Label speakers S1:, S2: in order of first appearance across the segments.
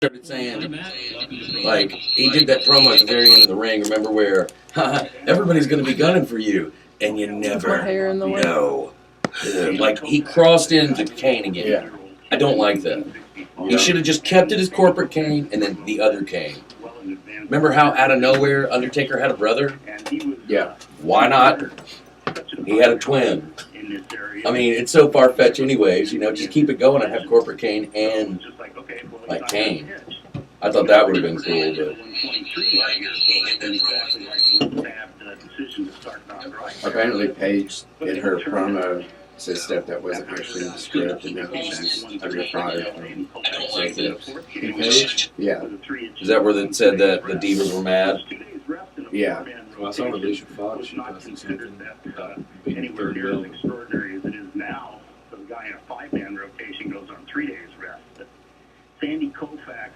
S1: started saying, like, he did that promo at the very end of the ring. Remember where everybody's going to be gunning for you, and you never know. Like, he crossed into Kane again.
S2: Yeah.
S1: I don't like that. He should have just kept it as corporate Kane and then the other Kane. Remember how out of nowhere Undertaker had a brother?
S2: Yeah.
S1: Why not? He had a twin. I mean, it's so far-fetched anyways, you know, just keep it going and have corporate Kane and, like, Kane. I thought that would have been cool, but...
S2: Apparently Paige in her promo said stuff that wasn't actually in the script, and then she's under fire from executives.
S3: Paige?
S2: Yeah.
S1: Is that where they said that the Divas were mad?
S2: Yeah.
S3: Well, I saw Alicia Fox. She posted something about being third bill.
S4: Extraordinary as it is now, the guy in a 5-man rotation goes on 3 days rest. But Sandy Koufax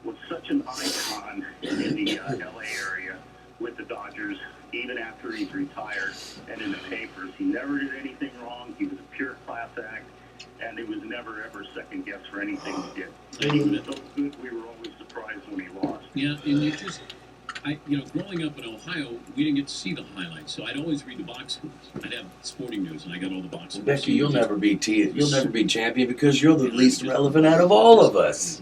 S4: was such an icon in the LA area with the Dodgers, even after he's retired and in the papers. He never did anything wrong. He was a pure class act, and it was never ever second guess for anything he did. He was so good, we were always surprised when he lost.
S5: Yeah, and you just, growing up in Ohio, we didn't get to see the highlights, so I'd always read the box scores. I'd have Sporting News, and I got all the box scores.
S1: Becky, you'll never be champion because you're the least relevant out of all of us.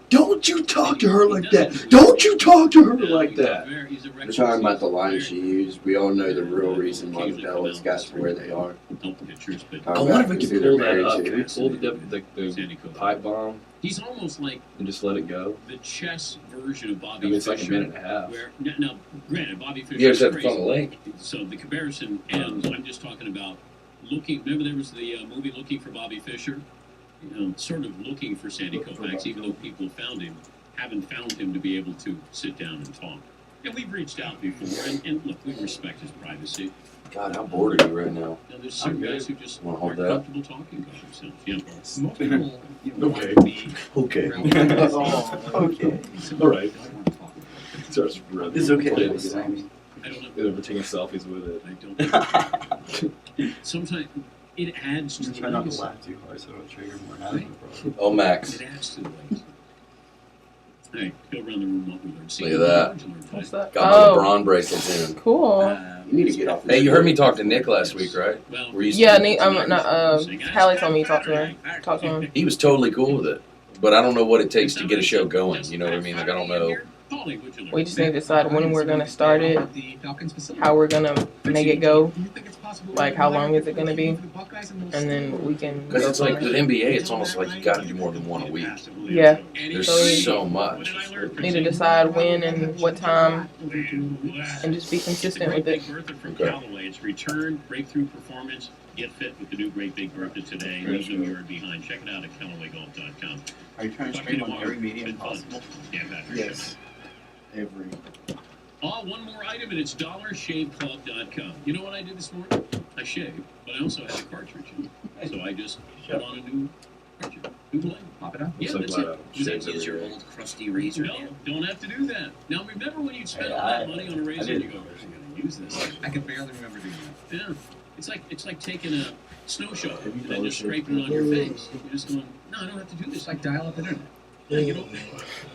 S3: Don't you talk to her like that. Don't you talk to her like that.
S2: We're talking about the line she used. We all know the real reason why the Bellas got to where they are.
S1: I wonder if we could pull that up.
S3: Can we pull the pipe bomb
S5: He's almost like
S3: and just let it go?
S5: the chess version of Bobby
S3: I mean, it's
S5: Fischer.
S3: like a minute and a half.
S5: Where, now, granted, Bobby Fischer
S1: You just have
S5: is
S1: to find the link.
S5: So the comparison, and I'm just talking about looking. Remember, there was the movie Looking for Bobby Fischer. Sort of looking for Sandy Koufax, even though people found him, haven't found him to be able to sit down and talk. And we've reached out before, and look, we respect his privacy.
S1: God, how bored are you right now?
S5: Now, there's some guys who just
S1: Wanna
S5: aren't
S1: hold that?
S5: comfortable talking about themselves. Yeah.
S3: Most people,
S1: Okay. Okay.
S3: Okay. All right. Starts running.
S6: It's okay.
S5: I don't know.
S3: We're taking selfies with it.
S5: I don't. Sometimes it adds to the
S6: Try not to
S5: legacy.
S6: laugh too hard so it'll trigger more having a problem.
S1: Oh, Max.
S5: It adds to the legacy. Hey, go around the room what we learned.
S1: Look at that.
S7: What's that?
S1: Got my LeBron bracelets in.
S7: Cool.
S2: You need to get off.
S1: Hey, you heard me talk to Nick last week, right?
S5: Well,
S1: Were you
S7: Yeah, I'm not. Hallie told me to talk to her. Talk to him.
S1: He was totally cool with it. But I don't know what it takes to get a show going. You know what I mean? Like, I don't know.
S7: We just need to decide when we're gonna start it, how we're gonna make it go, like how long is it gonna be, and then we can.
S1: Because it's like with NBA, it's almost like you got to do more than one a week.
S7: Yeah.
S1: There's so much.
S7: Need to decide when and what time, and just be consistent with it.
S1: Okay.
S5: It's return, breakthrough performance, get fit with the new Great Big Bertha today. Leave no yard behind. Check it out at CallawayGolf.com.
S6: Are you trying to stream on every medium
S5: Been fun.
S6: possible?
S5: Yeah, Patrick.
S6: Yes. Every.
S5: One more item, and it's DollarShaveClub.com. You know what I did this morning? I shaved, but I also had a cartridge. So I just put on a new cartridge. New blade.
S6: Pop it out?
S5: Yeah,
S3: So
S5: that's
S3: glad
S5: it.
S3: I shaved
S5: Is your
S3: every
S5: old crusty razor? No, don't have to do that. Now remember when you'd spend all that money on a razor and you go, "Where's he going to use this?"
S6: I can barely remember doing that.
S5: Yeah, it's like taking a snow shovel and then just scraping it on your face. You're just going, no, I don't have to do this.
S6: It's like dial-up internet.
S5: Yeah, you don't.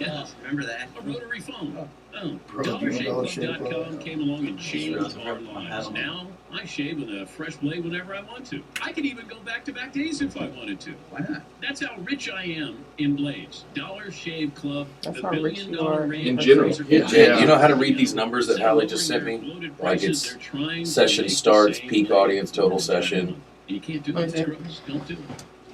S5: Yeah, remember that? A rotary phone. Oh, DollarShaveClub.com came along and changed our lives. Now I shave with a fresh blade whenever I want to. I can even go back-to-back days if I wanted to.
S6: Why not?
S5: That's how rich I am in blades. Dollar Shave Club,
S7: That's
S5: the
S7: how rich you are.
S5: $1
S3: In general.
S1: Yeah, Jay, you know how to read these numbers that Hallie just sent me? Like it's session starts, peak audience, total session.
S5: You can't do
S7: Let
S5: that,
S7: me see.
S5: scrubs. Don't do it.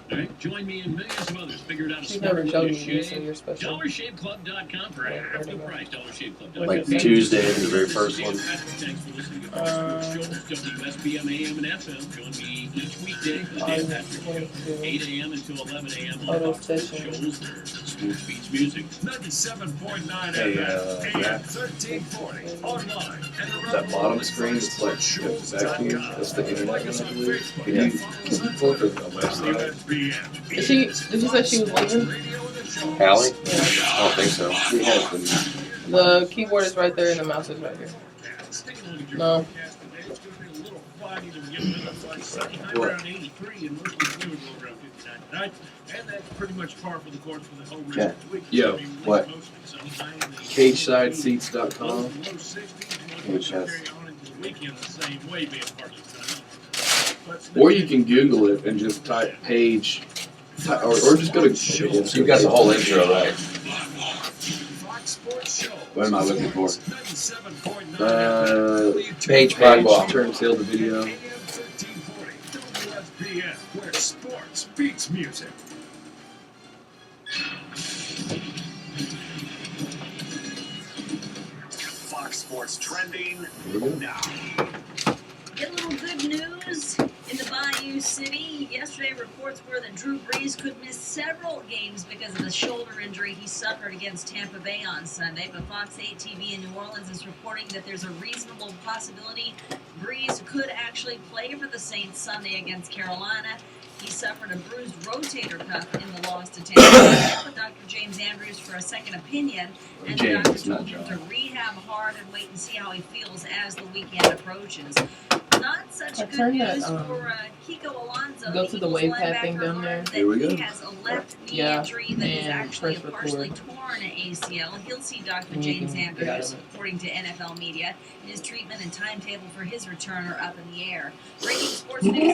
S5: All right, join me and millions of others figured out a
S7: She's
S5: smart
S7: never
S5: way
S7: showed
S5: to
S7: me this in
S5: shave.
S7: your special.
S5: DollarShaveClub.com for half the price. DollarShaveClub.com.
S1: Like Tuesday is the very first one.
S5: Thanks for listening to WSBM AM and FM. Join me each weekday for the day of Patrick. 8 a.m. until 11 a.m. on
S7: Auto
S5: Fox Sports
S7: session.
S5: shows. Smooth Beats Music.
S4: 97.9
S3: Hey,
S4: AM,
S3: Matt.
S4: 1340, online, and
S3: That bottom screen that's like the vacuum. That's the internet one, I believe. Can you pull up a website?
S7: Did she say she was leaving?
S1: Hallie?
S7: Yeah.
S1: I don't think so.
S2: She has been.
S7: The keyboard is right there and the mouse is right here. No.
S5: What?
S8: And that's pretty much par for the course for the whole rest
S3: Okay.
S8: of the week.
S3: Yo,
S8: I mean,
S3: what?
S8: most of the sunshine and the-
S3: CagesideSeats.com.
S8: Low 60s,
S2: Which has-
S8: carry on into the weekend the same way, being part of the time. But-
S3: Or you can Google it and just type page, or just go to.
S1: So you got the whole intro right.
S2: What am I looking for?
S1: Page by bar.
S3: Turn sale the video.
S8: WSBN, where sports beats music. Fox Sports trending now.
S9: Get a little good news in the Bayou City. Yesterday, reports were that Drew Brees could miss several games because of the shoulder injury he suffered against Tampa Bay on Sunday. But Fox 8 TV in New Orleans is reporting that there's a reasonable possibility Brees could actually play for the Saints Sunday against Carolina. He suffered a bruised rotator cuff in the loss to Tampa Bay. With Dr. James Andrews for a second opinion, and the doctor
S3: James, not
S9: told him to
S3: John.
S9: rehab hard and wait and see how he feels as the weekend approaches. Not such
S7: I
S9: good
S7: turned that,
S9: news for Kiko Alonso.
S7: go to the
S9: Eagles
S7: wave pad thing
S9: linebacker
S7: down there.
S9: learned that
S3: Here we go.
S9: He has a left knee
S7: Yeah,
S9: injury that is
S7: and
S9: actually a
S7: press
S9: partially
S7: record.
S9: torn ACL. He'll see Dr.
S7: And you
S9: James
S7: can get out
S9: Andrews,
S7: of it.
S9: according to NFL media. His treatment and timetable for his return are up in the air. Breaking sports news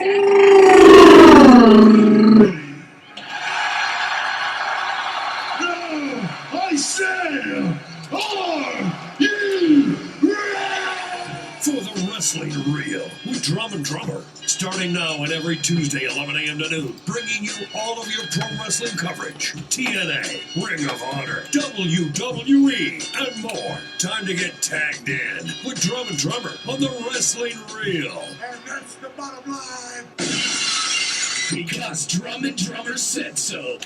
S8: I say, are you ready for the wrestling reel with Drum and Drumber? Starting now and every Tuesday, 11 a.m. to noon, bringing you all of your pro wrestling coverage. TNA, Ring of Honor, WWE, and more. Time to get tagged in with Drum and Drummer on the wrestling reel. And that's the bottom line. Because Drum and Drummer said so.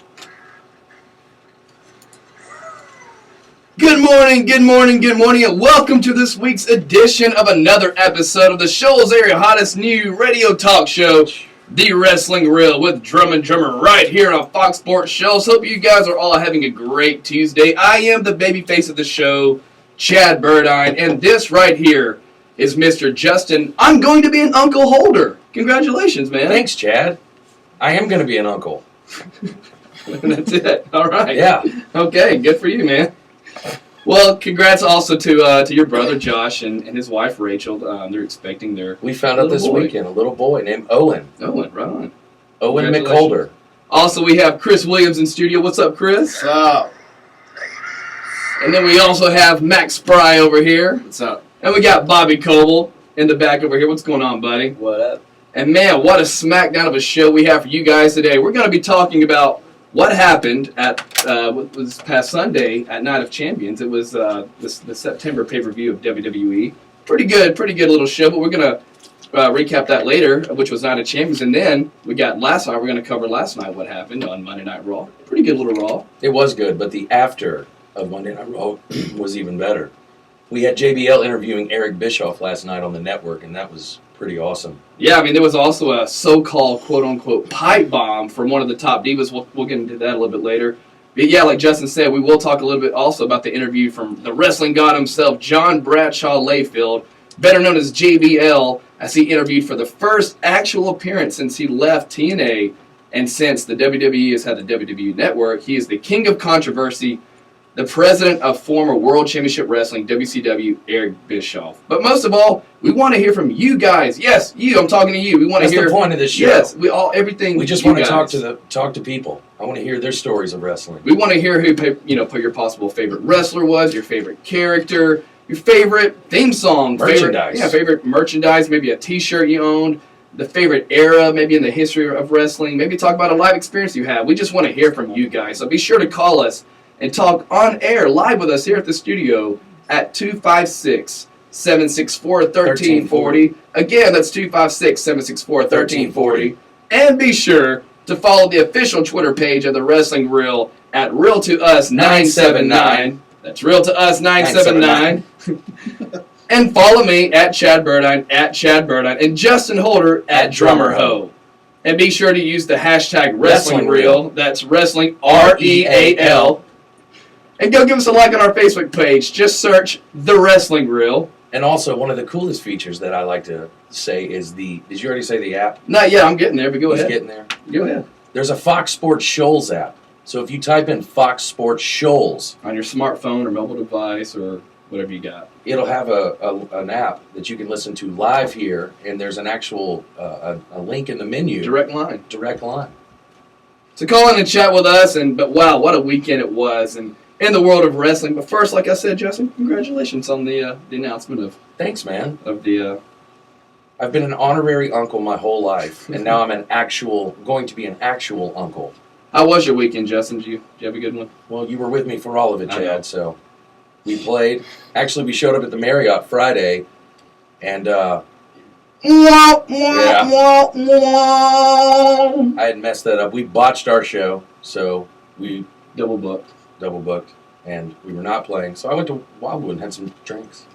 S3: Good morning, good morning, good morning, and welcome to this week's edition of another episode of the Shoals Area hottest new radio talk show, The Wrestling Reel with Drum and Drummer, right here on Fox Sports Shoals. Hope you guys are all having a great Tuesday. I am the babyface of the show, Chad Burdine, and this right here is Mr. Justin. I'm going to be an Uncle Holder. Congratulations, man.
S1: Thanks, Chad. I am going to be an uncle.
S3: That's it. All right.
S1: Yeah.
S3: Okay, good for you, man. Well, congrats also to your brother Josh and his wife Rachel. They're expecting their
S1: We found out
S3: little
S1: this
S3: boy.
S1: weekend a little boy named Owen.
S3: Owen, right on.
S1: Owen
S3: Congratulations.
S1: McColder.
S3: Also, we have Chris Williams in studio. What's up, Chris?
S2: What's up?
S3: And then we also have Max Spry over here.
S2: What's up?
S3: And we got Bobby Coble in the back over here. What's going on, buddy?
S1: What up?
S3: And man, what a smackdown of a show we have for you guys today. We're going to be talking about what happened at this past Sunday at Night of Champions. It was the September pay-per-view of WWE. Pretty good little show, but we're going to recap that later, which was Night of Champions. And then we got last night. We're going to cover last night what happened on Monday Night Raw. Pretty good little Raw.
S1: It was good, but the after of Monday Night Raw was even better. We had JBL interviewing Eric Bischoff last night on the network, and that was pretty awesome.
S3: Yeah, I mean, there was also a so-called quote-unquote pipe bomb from one of the top divas. We'll get into that a little bit later. But yeah, like Justin said, we will talk a little bit also about the interview from the wrestling god himself, John Bradshaw Layfield, better known as JBL, as he interviewed for the first actual appearance since he left TNA and since the WWE has had the WWE Network. He is the king of controversy, the president of former World Championship Wrestling, WCW, Eric Bischoff. But most of all, we want to hear from you guys. Yes, you. I'm talking to you. We want to
S1: That's
S3: hear
S1: the point of this show.
S3: Yes, everything.
S1: We just
S3: you
S1: want to
S3: guys.
S1: talk to people. I want to hear their stories of wrestling.
S3: We want to hear who put your possible favorite wrestler was, your favorite character, your favorite theme song,
S1: Merchandise.
S3: favorite merchandise, maybe a T-shirt you owned, the favorite era, maybe in the history of wrestling. Maybe talk about a live experience you had. We just want to hear from you guys. So be sure to call us and talk on air live with us here at the studio at 256-764-1340. Again, that's 256-764-1340. And be sure to follow the official Twitter page of the Wrestling Reel at RealToUs979. That's RealToUs979. And follow me at Chad Burdine, and Justin Holder at DrummerHo. And be sure to use the hashtag Wrestling Reel. That's Wrestling REAL. And go give us a like on our Facebook page. Just search The Wrestling Reel.
S1: And also, one of the coolest features that I like to say is did you already say the app?
S3: Not yet, I'm getting there, but go
S1: He's
S3: ahead.
S1: getting there.
S3: Go ahead.
S1: There's a Fox Sports Shoals app. So if you type in Fox Sports Shoals
S3: on your smartphone or mobile device or whatever you got,
S1: it'll have an app that you can listen to live here, and there's an actual a link in the menu.
S3: direct line.
S1: Direct line.
S3: So call in and chat with us. But wow, what a weekend it was, and in the world of wrestling. But first, like I said, Justin, congratulations on the announcement of
S1: Thanks, man.
S3: the.
S1: I've been an honorary uncle my whole life, and now I'm going to be an actual uncle.
S3: How was your weekend, Justin? Did you have a good one?
S1: Well, you were with me for all of it,
S3: I know.
S1: Chad, so we played. Actually, we showed up at the Marriott Friday, and I had messed that up. We botched our show, so we
S3: Double booked.
S1: and we were not playing. So I went to Wildwood and had some drinks.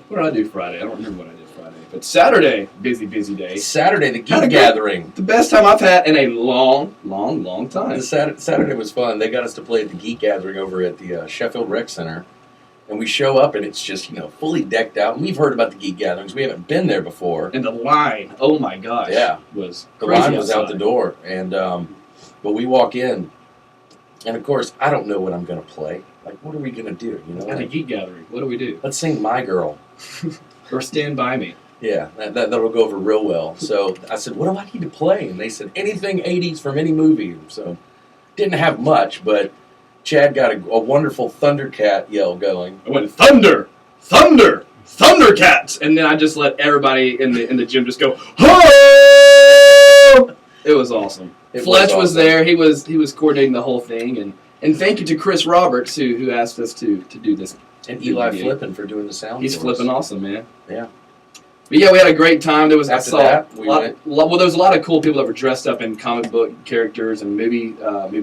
S3: What did I do Friday? I don't remember what I did Friday. But Saturday, busy day.
S1: Saturday, the
S3: Had a
S1: Geek
S3: good-
S1: Gathering.
S3: The best time I've had in a long time.
S1: The Saturday was fun. They got us to play at the Geek Gathering over at the Sheffield Rec Center. And we show up, and it's just, fully decked out. And we've heard about the Geek Gatherings. We haven't been there before.
S3: And the line, oh my gosh,
S1: Yeah.
S3: was
S1: The
S3: crazy
S1: line was out the
S3: outside.
S1: door. And but we walk in, and of course, I don't know what I'm going to play. Like, what are we going to do?
S3: At a geek gathering, what do we do?
S1: Let's sing My Girl.
S3: Or Stand By Me.
S1: Yeah, that'll go over real well. So I said, what do I need to play? And they said, anything 80s from any movie. So didn't have much, but Chad got a wonderful Thundercat yell going.
S3: I went, Thunder! Thunder! Thundercats! And then I just let everybody in the gym just go, ho! It was awesome. Fletch was
S1: awesome.
S3: there. He was coordinating the whole thing. And thank you to Chris Roberts who asked us to do this.
S1: And Eli Flippin for doing the sound.
S3: He's
S1: for
S3: flipping
S1: us.
S3: awesome, man.
S1: Yeah.
S3: But yeah, we had a great time. There was
S1: After
S3: I saw
S1: that,
S3: there was a lot of cool people that were dressed up in comic book characters and movie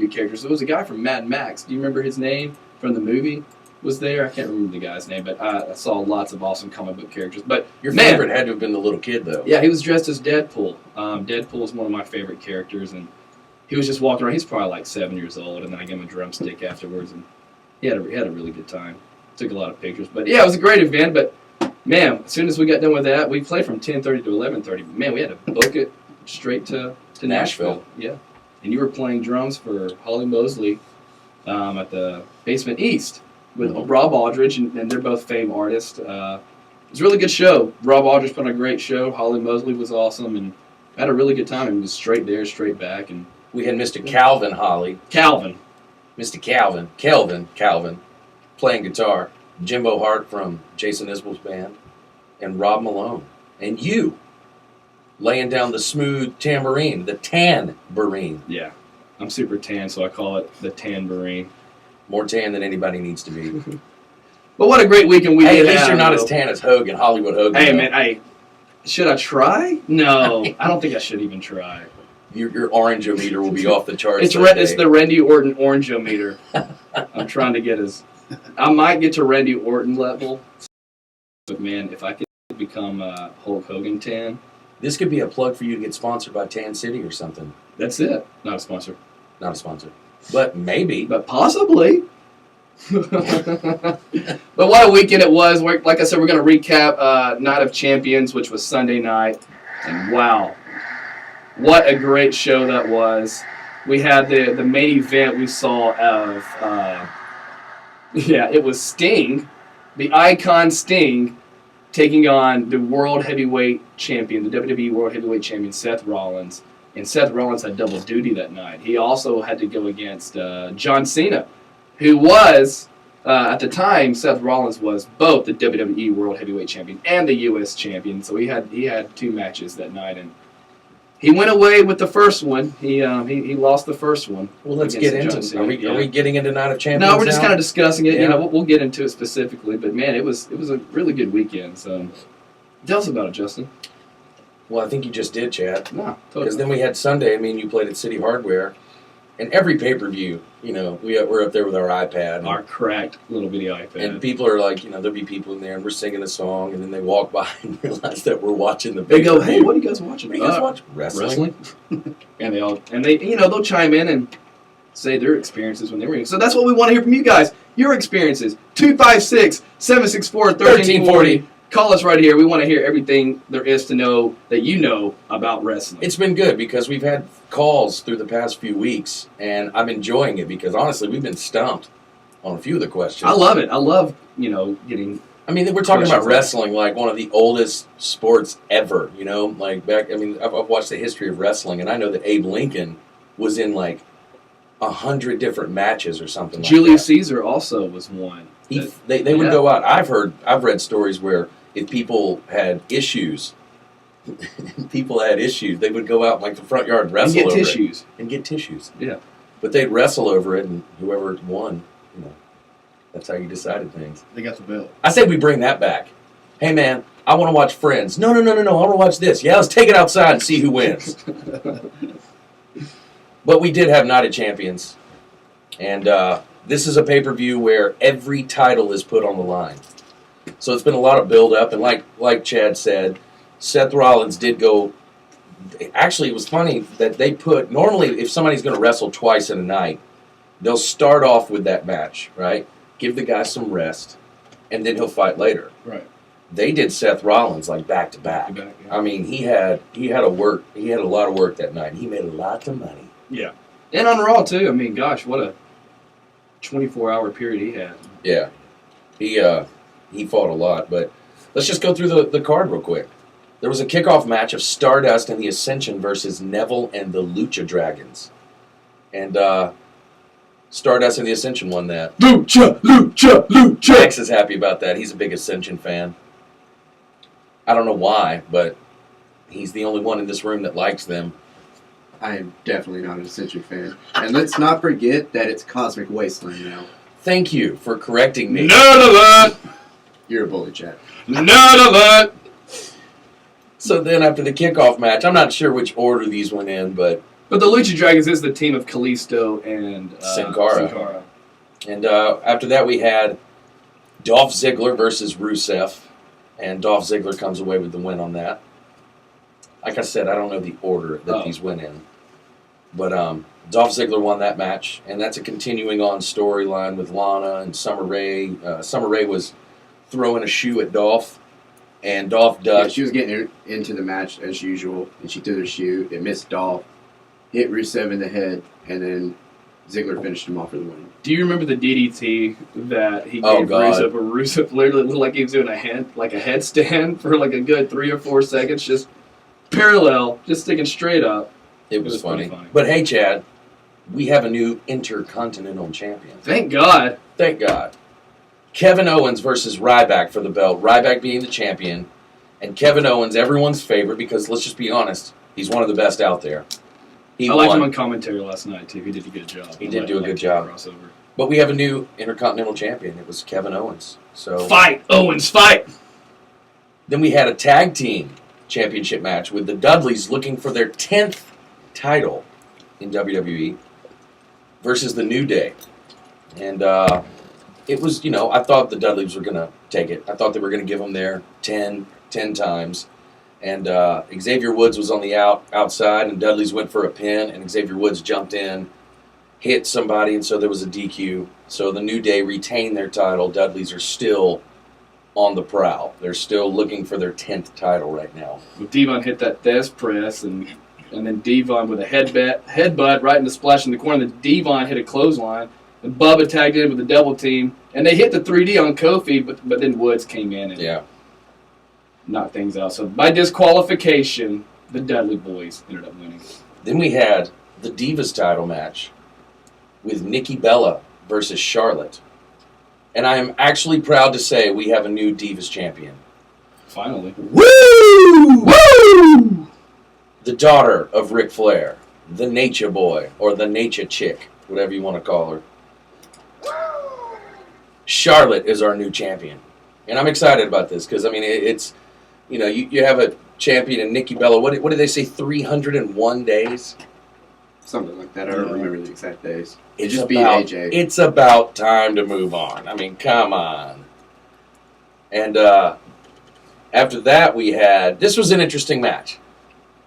S3: characters. There was a guy from Mad Max. Do you remember his name from the movie? Was there? I can't remember the guy's name, but I saw lots of awesome comic book characters. But
S1: Your
S3: man,
S1: favorite had to have been the little kid, though.
S3: yeah, he was dressed as Deadpool. Deadpool is one of my favorite characters, and he was just walking around. He's probably like 7 years old, and then I gave him a drumstick afterwards, and he had a really good time. Took a lot of pictures, but yeah, it was a great event. But man, as soon as we got done with that, we played from 10:30 to 11:30. Man, we had to book it straight to Nashville. Yeah, and you were playing drums for Holly Mosley at the Basement East with Rob Aldridge, and they're both famed artists. It was a really good show. Rob Aldridge put on a great show. Holly Mosley was awesome, and I had a really good time. It was straight there, straight back, and
S1: We had Mr. Calvin Holly.
S3: Calvin.
S1: Mr. Calvin, playing guitar. Jimbo Hart from Jason Isbell's band. And Rob Malone. And you, laying down the smooth tambourine, the tan-barine.
S3: Yeah, I'm super tan, so I call it the Tanbarine.
S1: More tan than anybody needs to be.
S3: But what a great weekend we
S1: Hey,
S3: did
S1: at least
S3: have,
S1: you're not
S3: though.
S1: as tan as Hogan, Hollywood Hogan.
S3: Hey,
S1: though.
S3: man, should I try? No, I don't think I should even try.
S1: Your orange-o-meter will be off the charts.
S3: It's
S1: that
S3: it's
S1: day.
S3: the Randy Orton orange-o-meter. I'm trying to get I might get to Randy Orton level. But man, if I could become Hulk Hogan tan,
S1: This could be a plug for you to get sponsored by Tan City or something.
S3: that's it. Not a sponsor,
S1: Not a sponsor. But maybe.
S3: but possibly. But what a weekend it was. Like I said, we're going to recap Night of Champions, which was Sunday night. And wow, what a great show that was. We had the main event we saw of, it was Sting, the icon Sting, taking on the World Heavyweight Champion, the WWE World Heavyweight Champion, Seth Rollins. And Seth Rollins had double duty that night. He also had to go against John Cena, who was, at the time, Seth Rollins was both the WWE World Heavyweight Champion and the U.S. Champion. So he had two matches that night, and he went away with the first one. He lost the first one.
S1: Well, let's
S3: against
S1: get
S3: John
S1: into
S3: Cena.
S1: Are we getting into Night of Champions?
S3: No, we're just
S1: now?
S3: kind of discussing it.
S1: Yeah.
S3: You know, we'll get into it specifically. But man, it was a really good weekend. So tell us about it, Justin.
S1: Well, I think you just did, Chad.
S3: No,
S1: Because
S3: totally.
S1: then we had Sunday. I mean, you played at City Hardware. And every pay-per-view, we're up there with our iPad.
S3: Our cracked little video iPad.
S1: And people are like, there'll be people in there, and we're singing a song, and then they walk by and realize that we're watching the
S3: They go,
S1: pay-per-view.
S3: "Hey, what are you guys watching?
S1: What do you guys watch? Wrestling.
S3: And they'll chime in and say their experiences when they were in. So that's what we want to hear from you guys. Your experiences. 256-764-1340. Call us right here. We want to hear everything there is to know that you know about wrestling.
S1: It's been good because we've had calls through the past few weeks, and I'm enjoying it because, honestly, we've been stumped on a few of the questions.
S3: I love it. I love, getting...
S1: I mean, we're talking about
S3: questions.
S1: wrestling like one of the oldest sports ever, Like, I've watched the history of wrestling, and I know that Abe Lincoln was in, like, 100 different matches or something
S3: Julius
S1: like
S3: Caesar also was one.
S1: that. They would go out. I've read stories where if people had issues, they would go out in, like, the front yard and wrestle over it. And get tissues.
S3: Yeah.
S1: But they'd wrestle over it, and whoever won, that's how you decided things.
S6: They got the belt.
S1: I say we bring that back. Hey, man, I want to watch Friends. No. I want to watch this. Yeah, let's take it outside and see who wins. But we did have Night of Champions. And this is a pay-per-view where every title is put on the line. So it's been a lot of build-up. And like Chad said, Seth Rollins did go... Actually, it was funny that they put... Normally, if somebody's going to wrestle twice in a night, they'll start off with that match, right? Give the guy some rest, and then he'll fight later.
S6: Right.
S1: They did Seth Rollins like back to back.
S6: Yeah.
S1: I mean, he had a lot of work that night. He made a lot of money.
S3: Yeah. And on Raw, too. I mean, gosh, what a 24-hour period he had.
S1: Yeah. He fought a lot, but let's just go through the card real quick. There was a kickoff match of Stardust and the Ascension versus Neville and the Lucha Dragons. And Stardust and the Ascension won that.
S3: Lucha!
S1: Max is happy about that. He's a big Ascension fan. I don't know why, but he's the only one in this room that likes them.
S2: I am definitely not an Ascension fan. And let's not forget that it's Cosmic Wasteland now.
S1: Thank you for correcting me.
S3: Nerd alert!
S2: You're a bully, Chad.
S3: Nerd alert!
S1: So then after the kickoff match, I'm not sure which order these went in, but
S3: the Lucha Dragons is the team of Kalisto and
S1: Sin Cara. And after that, we had Dolph Ziggler versus Rusev, and Dolph Ziggler comes away with the win on that. Like I said, I don't know the order that these went in, but Dolph Ziggler won that match, and that's a continuing on storyline with Lana and Summer Rae. Summer Rae was throwing a shoe at Dolph, and Dolph ducked.
S2: Yeah, she was getting into the match as usual, and she threw the shoe. It missed Dolph, hit Rusev in the head, and then Ziggler finished him off for the win.
S3: Do you remember the DDT that he gave Rusev? Where Rusev literally looked like he was doing a headstand for like a good 3 or 4 seconds, just parallel, just sticking straight up.
S1: It was funny. But hey, Chad, we have a new Intercontinental Champion.
S3: Thank God.
S1: Thank God. Kevin Owens versus Ryback for the belt. Ryback being the champion, and Kevin Owens, everyone's favorite, because let's just be honest, he's one of the best out there.
S3: I liked him on commentary last night, too. He did a good job.
S1: He did do a good job. But we have a new Intercontinental Champion. It was Kevin Owens. So
S3: fight, Owens, fight!
S1: Then we had a tag team championship match with the Dudleys looking for their 10th title in WWE versus the New Day. And it was, I thought the Dudleys were going to take it. I thought they were going to give them their 10 times. And Xavier Woods was on the outside, and Dudley's went for a pin, and Xavier Woods jumped in, hit somebody, and so there was a DQ. So the New Day retained their title. Dudleys are still on the prowl. They're still looking for their 10th title right now.
S3: Well, Devon hit that death press, and then Devon with a headbutt right in the splash in the corner. Then Devon hit a clothesline, and Bubba tagged in with the double team, and they hit the 3D on Kofi, but then Woods came in and knocked things out. So by disqualification, the Dudley boys ended up winning.
S1: Then we had the Divas title match with Nikki Bella versus Charlotte. And I am actually proud to say we have a new Divas champion.
S3: Finally.
S1: Woo! Woo! The daughter of Ric Flair, the Nature Boy, or the Nature Chick, whatever you want to call her. Charlotte is our new champion. And I'm excited about this because, it's, you have a champion in Nikki Bella. What did they say, 301 days?
S2: Something like that. I don't remember the exact days.
S1: It's
S2: just
S1: about,
S2: beat AJ.
S1: It's about time to move on. Come on. And after that, this was an interesting match.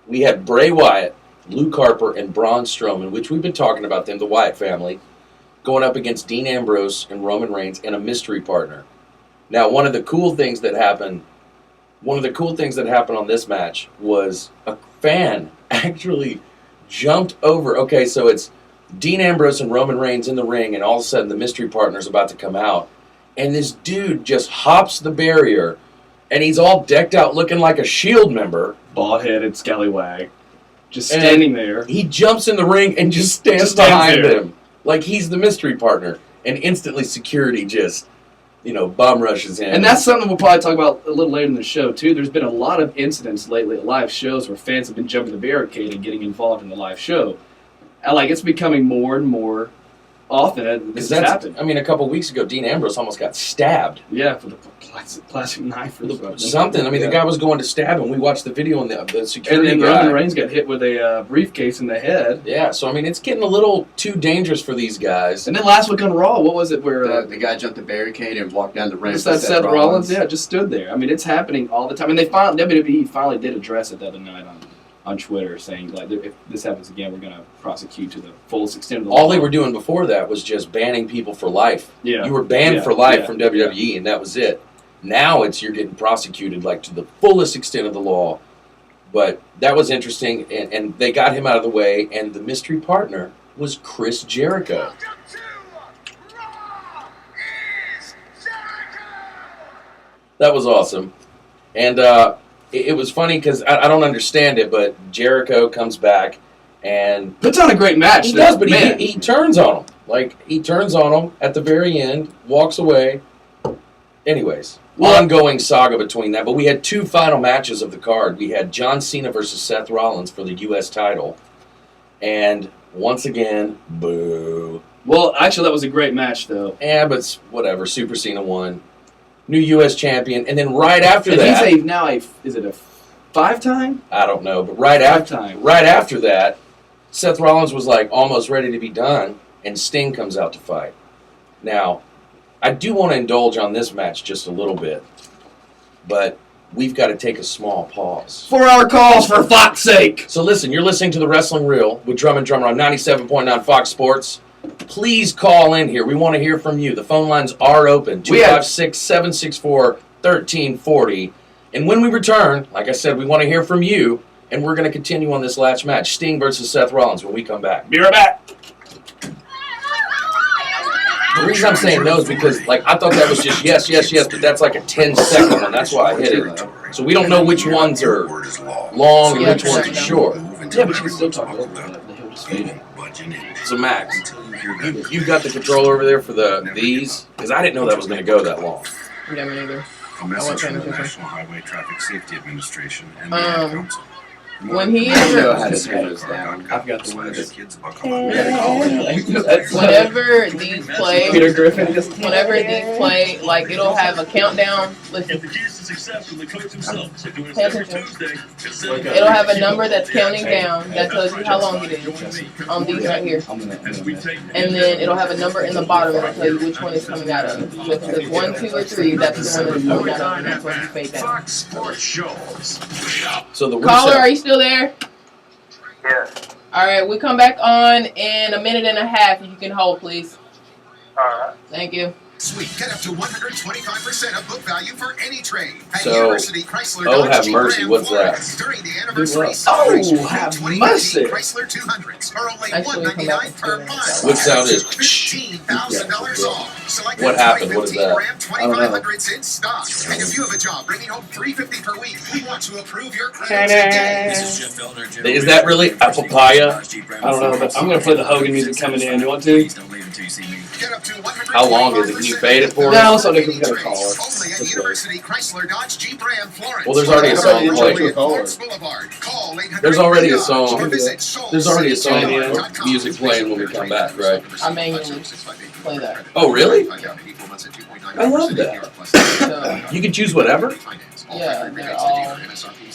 S1: We had Bray Wyatt, Luke Harper, and Braun Strowman, which we've been talking about them, the Wyatt family, going up against Dean Ambrose and Roman Reigns and a mystery partner. Now, one of the cool things that happened one of the cool things that happened on this match was a fan actually jumped over. Okay, so it's Dean Ambrose and Roman Reigns in the ring, and all of a sudden the mystery partner's about to come out. And this dude just hops the barrier, and he's all decked out looking like a Shield member.
S3: Bald-headed scallywag. Just standing there.
S1: He jumps in the ring and just stands behind him. Like he's the mystery partner. And instantly security just, bomb rushes in.
S3: And that's something we'll probably talk about a little later in the show, too. There's been a lot of incidents lately at live shows where fans have been jumping the barricade and getting involved in the live show. And, it's becoming more and more often that this happens.
S1: I mean, a couple weeks ago, Dean Ambrose almost got stabbed.
S3: Yeah, for the plastic knife or
S1: something. I mean, the guy was going to stab him. We watched the video, and the security
S3: and then
S1: guy.
S3: Roman Reigns got hit with a briefcase in the head.
S1: Yeah, so, I mean, it's getting a little too dangerous for these guys.
S3: And then last week on Raw, what was it where...
S2: the guy jumped the barricade and walked down the ramp.
S3: Just that Seth Rollins, just stood there. I mean, it's happening all the time. And WWE finally did address it the other night on Twitter, saying, if this happens again, we're going to prosecute to the fullest extent of the law.
S1: All they were doing before that was just banning people for life.
S3: Yeah.
S1: You were banned for life from WWE, and that was it. Now you're getting prosecuted, to the fullest extent of the law. But that was interesting, and they got him out of the way, and the mystery partner was Chris Jericho. That was awesome. And it was funny because I don't understand it, but Jericho comes back and
S3: puts on a great match.
S1: He does, but he turns on him. He turns on him at the very end, walks away. Anyways, ongoing saga between that. But we had two final matches of the card. We had John Cena versus Seth Rollins for the U.S. title. And once again, boo.
S3: Well, actually, that was a great match, though.
S1: Yeah, but whatever. Super Cena won. New U.S. champion. And then right after that...
S3: is it a 5-time?
S1: I don't know. But right after that, Seth Rollins was almost ready to be done. And Sting comes out to fight. Now... I do want to indulge on this match just a little bit, but we've got to take a small pause.
S3: For our calls, for Fox's sake!
S1: So listen, you're listening to The Wrestling Reel with Drum and Drummer on 97.9 Fox Sports. Please call in here. We want to hear from you. The phone lines are open, 256-764-1340. And when we return, like I said, we want to hear from you, and we're going to continue on this last match, Sting versus Seth Rollins, when we come back.
S3: Be right back!
S1: The reason I'm saying no is because, I thought that was just yes, but that's a 10-second one. That's why I hit it. So we don't know which ones are long and which ones are short.
S3: Yeah, but you can still talk a little bit. He'll just fade it.
S1: So, Max, you got the controller over there for these? Because I didn't know that was going to go that long.
S7: Yeah, me neither.
S8: A message from the National Highway Traffic Safety Administration and the Ad Council.
S7: When he
S2: I know how to turn those down.
S3: I've got the one.
S7: Whenever these play,
S3: Peter Griffin.
S7: It'll have a countdown. Listen. Pay attention. It'll have a number that's counting down that tells you how long it is on these right here. And then it'll have a number in the bottom that'll tell you which one is coming out of. So if it says 1, 2, or 3, that's the one that's coming out of, and that's when you fade down.
S1: So the
S7: Caller, are you still there?
S10: Yeah.
S7: All right, we come back on in a minute and a half. If you can hold, please.
S10: All right.
S7: Thank you.
S11: Sweet. Get up to 125% of book value for any trade. At
S1: So,
S11: University Chrysler
S1: oh,
S11: Dodge
S1: have
S11: Jeep
S1: mercy,
S11: Ram
S1: what's that?
S11: Florence During the anniversary celebration.
S3: have
S11: 2019
S3: mercy.
S11: Chrysler 200s are only
S7: Actually, come back
S11: $199 per
S7: and
S11: mile.
S1: What sound is?
S11: $15,000 off. Select
S1: What happened? What is that?
S11: Ram 2500s in stock. And if you have a job bringing home $350 per week, we want to approve your credit today.
S1: Is that really a papaya?
S3: I don't know, but I'm going to play the Hogan music coming in. You want to?
S11: Get up to
S1: How long is it? Can you fade it for us?
S3: No, so Nick's got a caller.
S11: Only at University Chrysler Dodge Jeep Ram Florence.
S1: Well, there's already a song playing.
S11: Florence Boulevard. Call 800
S1: There's already a song.
S11: or visit Soul
S1: There's already a song
S11: City
S1: music playing when we come back, right?
S7: I manually play that.
S1: Oh, really? I love that.
S7: So,
S1: You can choose whatever?
S7: yeah, they're all something.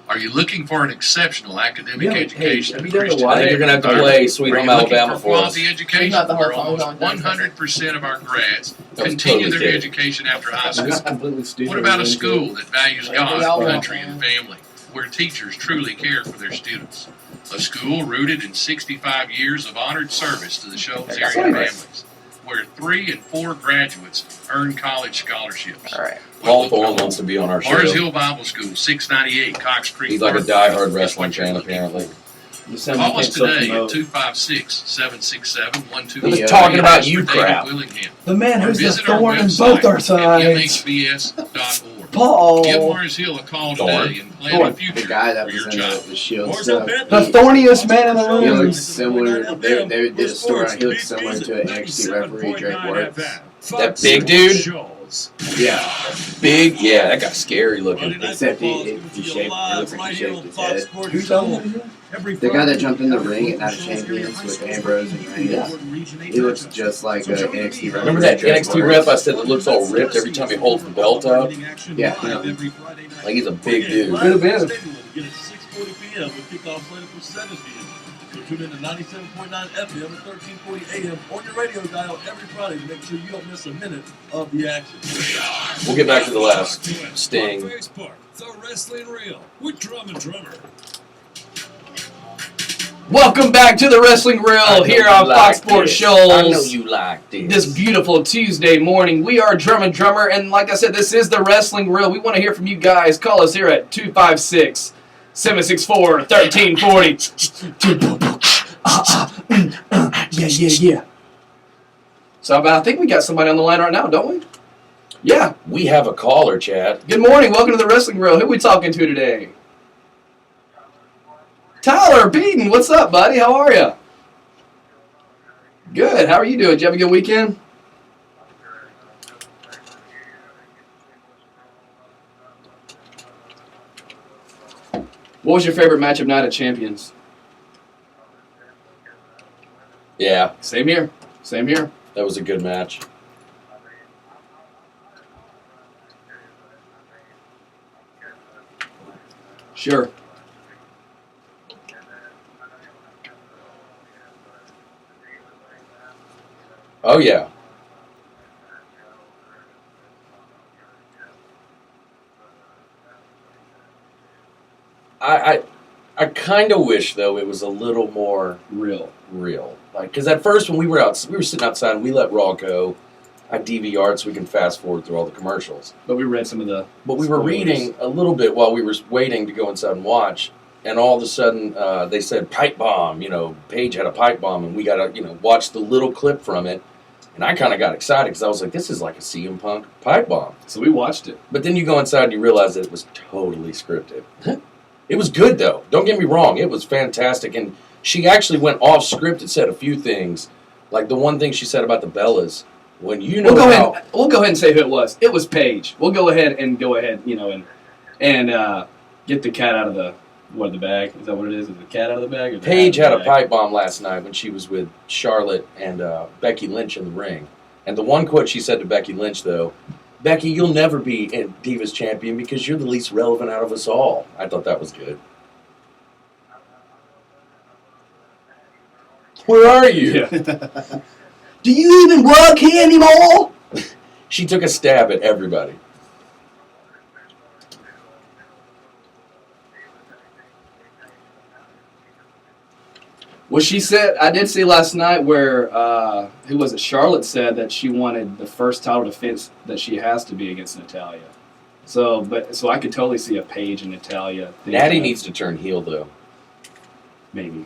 S12: Are you looking for an exceptional academic education?
S3: have you done the
S1: I think
S3: wire?
S1: you're going to have to play Sweet Home Alabama for us.
S12: Quality education,
S7: Not the whole
S12: where
S7: song,
S12: almost
S7: don't
S12: 100% of our grads
S1: That was
S12: continue
S1: totally
S12: their
S1: kidding.
S12: education after high
S3: This
S12: school.
S3: is completely stupid.
S12: What about a school that values
S7: Whatever
S12: God,
S7: y'all want,
S12: country,
S7: man.
S12: and family, where teachers truly care for their students? A school rooted in 65 years of honored service to the Shoals area families, where 3 and 4 graduates earned college scholarships.
S7: All right.
S1: Paul Thorne wants to be on our show.
S12: Mars Hill Bible School, 698 Cox Creek.
S1: He's like a diehard wrestling fan, apparently.
S12: Call us today at 256-767-1288.
S1: He was talking about you crap.
S3: The man who's the
S12: Visit our
S3: thorn in
S12: website
S3: both our
S12: at
S3: sides.
S12: mhbs.org.
S3: Paul.
S12: Give Mars Hill a call today and plan a future
S2: The guy that
S12: for
S2: was
S12: your
S2: in
S12: child.
S2: the Shield stuff.
S3: The thorniest man in the
S2: He
S3: room.
S2: looks similar. They did a story on him. He looks similar to an NXT referee, Drake Works.
S1: That big dude?
S2: Yeah.
S1: Big? Yeah, that guy's scary looking.
S2: Except he shaved. It looks like he shaved his head.
S3: Who's on?
S2: The guy that jumped in the ring at Night of Champions with Ambrose and Reigns. He looks just like an NXT referee.
S1: Remember that NXT rep I said that looks all ripped every time he holds the belt up?
S2: Yeah.
S1: Like he's a big dude.
S3: Could have been.
S8: Begin at 6:40 p.m. with kickoff slated for 7 p.m. So tune in to 97.9 FM and 1340 AM on your radio dial every Friday to make sure you don't miss a minute of the action.
S1: We'll get back to the last sting.
S8: Facebook, The Wrestling Reel with Drum and Drummer.
S3: Welcome back to the Wrestling Reel here on Fox Sports Shoals.
S1: I know you like this.
S3: This beautiful Tuesday morning. We are Drum and Drummer, and like I said, this is the Wrestling Reel. We want to hear from you guys. Call us here at 256-764-1340. Yeah. So I think we got somebody on the line right now, don't we? Yeah.
S1: We have a caller, Chad.
S3: Good morning. Welcome to the Wrestling Reel. Who are we talking to today? Tyler Beaton, what's up, buddy? How are you? Good. How are you doing? Did you have a good weekend? What was your favorite match of Night of Champions?
S1: Yeah,
S3: Same here.
S1: that was a good match.
S3: Sure.
S1: Oh, yeah. I kind of wish, though, it was a little more
S3: Real.
S1: Like, because at first when we were sitting outside and we let Raw go. I DVR'd so we can fast forward through all the commercials.
S3: But we read some of the
S1: But we were
S3: spoilers.
S1: reading a little bit while we were waiting to go inside and watch, and all of a sudden they said pipe bomb. Paige had a pipe bomb, and we got to watch the little clip from it. And I kind of got excited because I was like, this is like a CM Punk pipe bomb.
S3: So we watched it.
S1: But then you go inside and you realize that it was totally scripted. It was good, though. Don't get me wrong. It was fantastic. And she actually went off script and said a few things. Like the one thing she said about the Bellas. When
S3: We'll go ahead and say who it was. It was Paige. We'll go ahead and get the cat out of the bag. Is that what it is? Is the cat out of the bag? Or the
S1: Paige
S3: hat
S1: had
S3: out
S1: a
S3: of the bag?
S1: pipe bomb last night when she was with Charlotte and Becky Lynch in the ring. And the one quote she said to Becky Lynch, though, Becky, you'll never be a Divas champion because you're the least relevant out of us all. I thought that was good. Where are you?
S3: Yeah. Do you even work here anymore?
S1: She took a stab at everybody.
S3: Well, she said, I did see last night where, who was it? Charlotte said that she wanted the first title defense that she has to be against Natalya. So I could totally see a Paige and Natalya thing.
S1: Natty needs to turn heel, though.
S3: Maybe.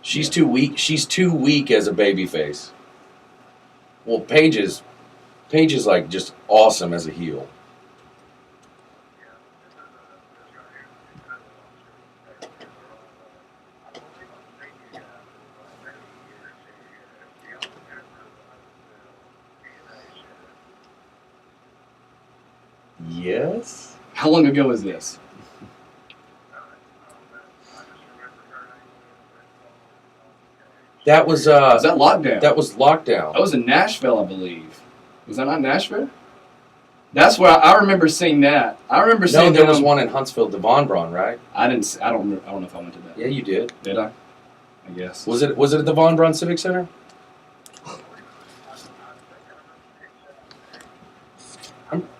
S1: She's too weak. She's too weak as a babyface. Well, Paige is like just awesome as a heel. Yes.
S3: How long ago was this?
S1: That was
S3: Was that Lockdown?
S1: That was Lockdown.
S3: That was in Nashville, I believe. Was that not Nashville? That's where I remember seeing that. I remember seeing.
S1: No, there was one in Huntsville, Devon Braun, right?
S3: I didn't. I don't know if I went to that.
S1: Yeah, you did.
S3: Did I? I guess.
S1: Was it at the Von Braun Civic Center?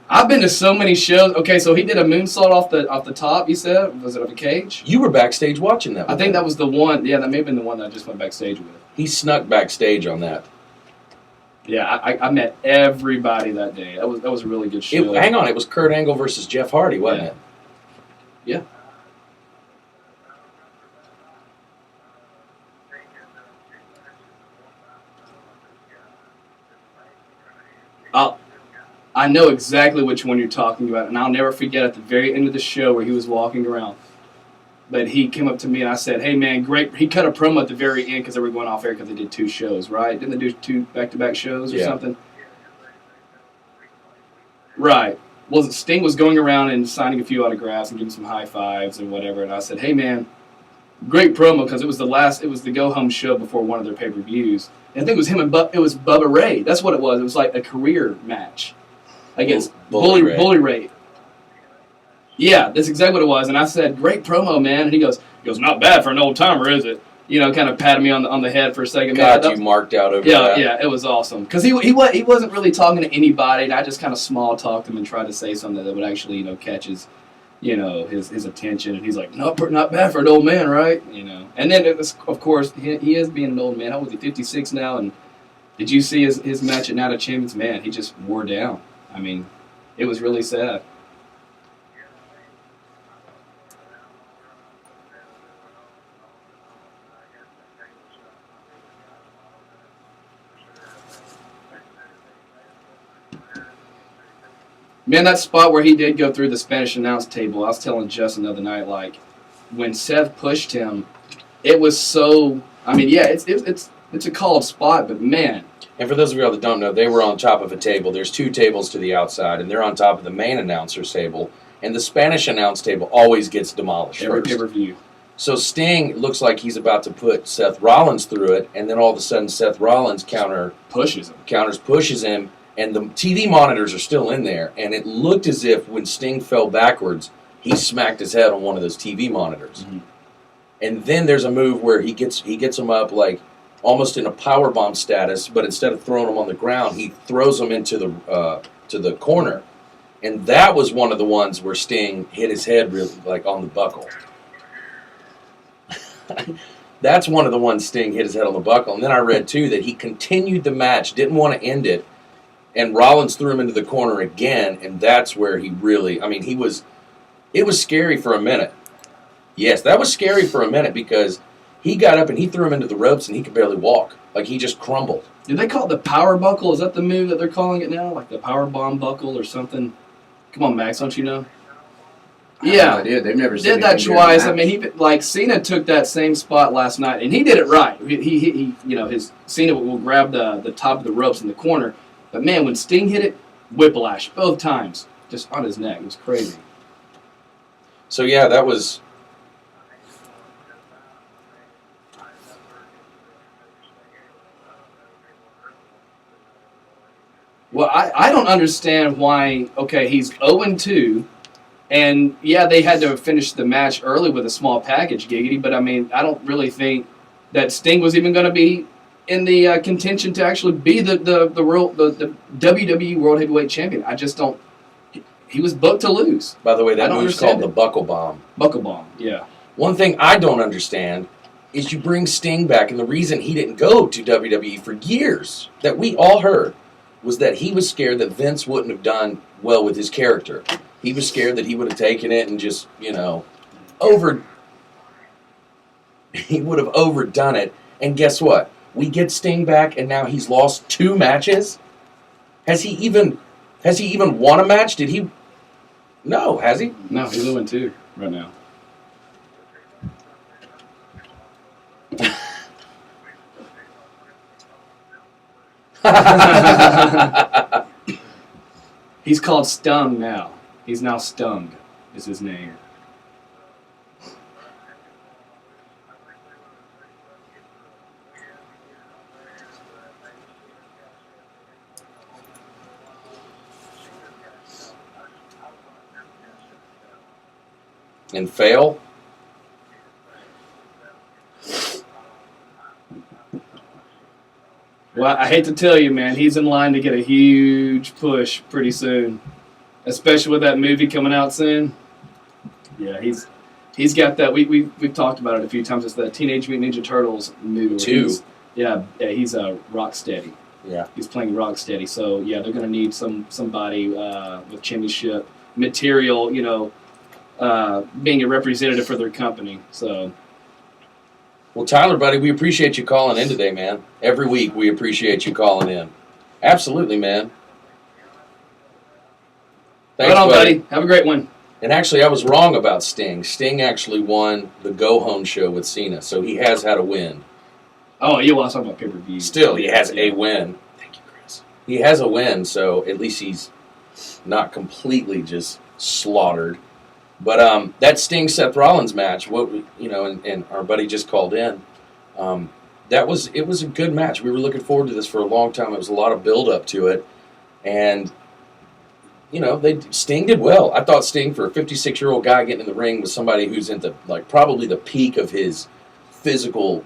S3: I've been to so many shows. Okay, so he did a moonsault off the top. You said, was it of a cage?
S1: You were backstage watching that.
S3: I think that was the one. Yeah, that may have been the one that I just went backstage with.
S1: He snuck backstage on that.
S3: Yeah, I met everybody that day. That was a really good show.
S1: Hang on, it was Kurt Angle versus Jeff Hardy, wasn't it?
S3: Yeah. I know exactly which one you're talking about, and I'll never forget at the very end of the show where he was walking around. But he came up to me and I said, "Hey man, great!" He cut a promo at the very end because they were going off air because they did 2 shows, right? Didn't they do 2 back-to-back shows or something? Right. Well, Sting was going around and signing a few autographs and giving some high fives and whatever. And I said, "Hey man, great promo," because it was the go home show before one of their pay-per-views. And I think it was him and it was Bubba Ray. That's what it was. It was like a career match against Bully Ray. Yeah, that's exactly what it was. And I said, "Great promo, man." And he goes, "Not bad for an old timer, is it?" You know, kind of patted me on the head for a second.
S1: God, you marked out over that.
S3: Yeah, it was awesome. Because he wasn't really talking to anybody, and I just kind of small talked him and tried to say something that would actually, catch his attention. And he's like, not bad for an old man, right? And then it was, of course, he is being an old man. How old is he? 56 now. And did you see his match at Night of Champions? Man, he just wore down. I mean, it was really sad. Man, that spot where he did go through the Spanish announce table, I was telling Justin the other night, like, when Seth pushed him, it was so, I mean, yeah, it's a called spot, but man.
S1: And for those of you that don't know, they were on top of a table. There's 2 tables to the outside, and they're on top of the main announcer's table, and the Spanish announce table always gets demolished
S3: Every
S1: first.
S3: pay-per-view.
S1: So Sting looks like he's about to put Seth Rollins through it, and then all of a sudden Seth Rollins pushes him, and the TV monitors are still in there, and it looked as if when Sting fell backwards, he smacked his head on one of those TV monitors. Mm-hmm. And then there's a move where he gets him up like almost in a powerbomb status, but instead of throwing him on the ground, he throws him into the corner. And that was one of the ones where Sting hit his head really like on the buckle. That's one of the ones Sting hit his head on the buckle. And then I read, too, that he continued the match, didn't want to end it, and Rollins threw him into the corner again, and that's where he really, I mean, it was scary for a minute. Yes, that was scary for a minute because he got up and he threw him into the ropes and he could barely walk. Like, he just crumbled.
S3: Do they call it the power buckle? Is that the move that they're calling it now? Like the power bomb buckle or something? Come on, Max, don't you know? Yeah,
S2: they've never
S3: did that twice. I mean, Cena took that same spot last night, and he did it right. His Cena will grab the top of the ropes in the corner, but man, when Sting hit it, whiplash both times, just on his neck. It was crazy.
S1: So yeah, that was.
S3: Well, I don't understand why. Okay, he's 0-2. And, yeah, they had to finish the match early with a small package, giggity. But, I mean, I don't really think that Sting was even going to be in the contention to actually be the WWE World Heavyweight Champion. I just don't. He was booked to lose.
S1: By the way, that move's called the Buckle Bomb.
S3: Buckle Bomb, yeah.
S1: One thing I don't understand is you bring Sting back, and the reason he didn't go to WWE for years, that we all heard, was that he was scared that Vince wouldn't have done well with his character. He was scared that he would have taken it and just, he would have overdone it. And guess what? We get Sting back, and now he's lost 2 matches? Has he even won a match? Did he? No, has he?
S3: No, he's 0-2 right now. He's called Stung now. He's now Stung, is his name.
S1: And fail?
S3: Well, I hate to tell you, man, he's in line to get a huge push pretty soon. Especially with that movie coming out soon. Yeah, he's got that. We've talked about it a few times. It's the Teenage Mutant Ninja Turtles movie.
S1: 2.
S3: He's Rocksteady.
S1: Yeah.
S3: He's playing Rocksteady. So, yeah, they're going to need somebody with championship material, being a representative for their company. So,
S1: Well, Tyler, buddy, we appreciate you calling in today, man. Every week we appreciate you calling in. Absolutely, man. Thanks,
S3: right on, buddy. Have a great one.
S1: And actually, I was wrong about Sting. Sting actually won the go-home show with Cena, so he has had a win.
S3: Oh, you want to talk about pay-per-view.
S1: Still, he has a win. Thank you, Chris. He has a win, so at least he's not completely just slaughtered. But that Sting-Seth Rollins match, and our buddy just called in, it was a good match. We were looking forward to this for a long time. It was a lot of build-up to it, and Sting did well. I thought Sting, for a 56-year-old guy getting in the ring with somebody who's into probably the peak of his physical,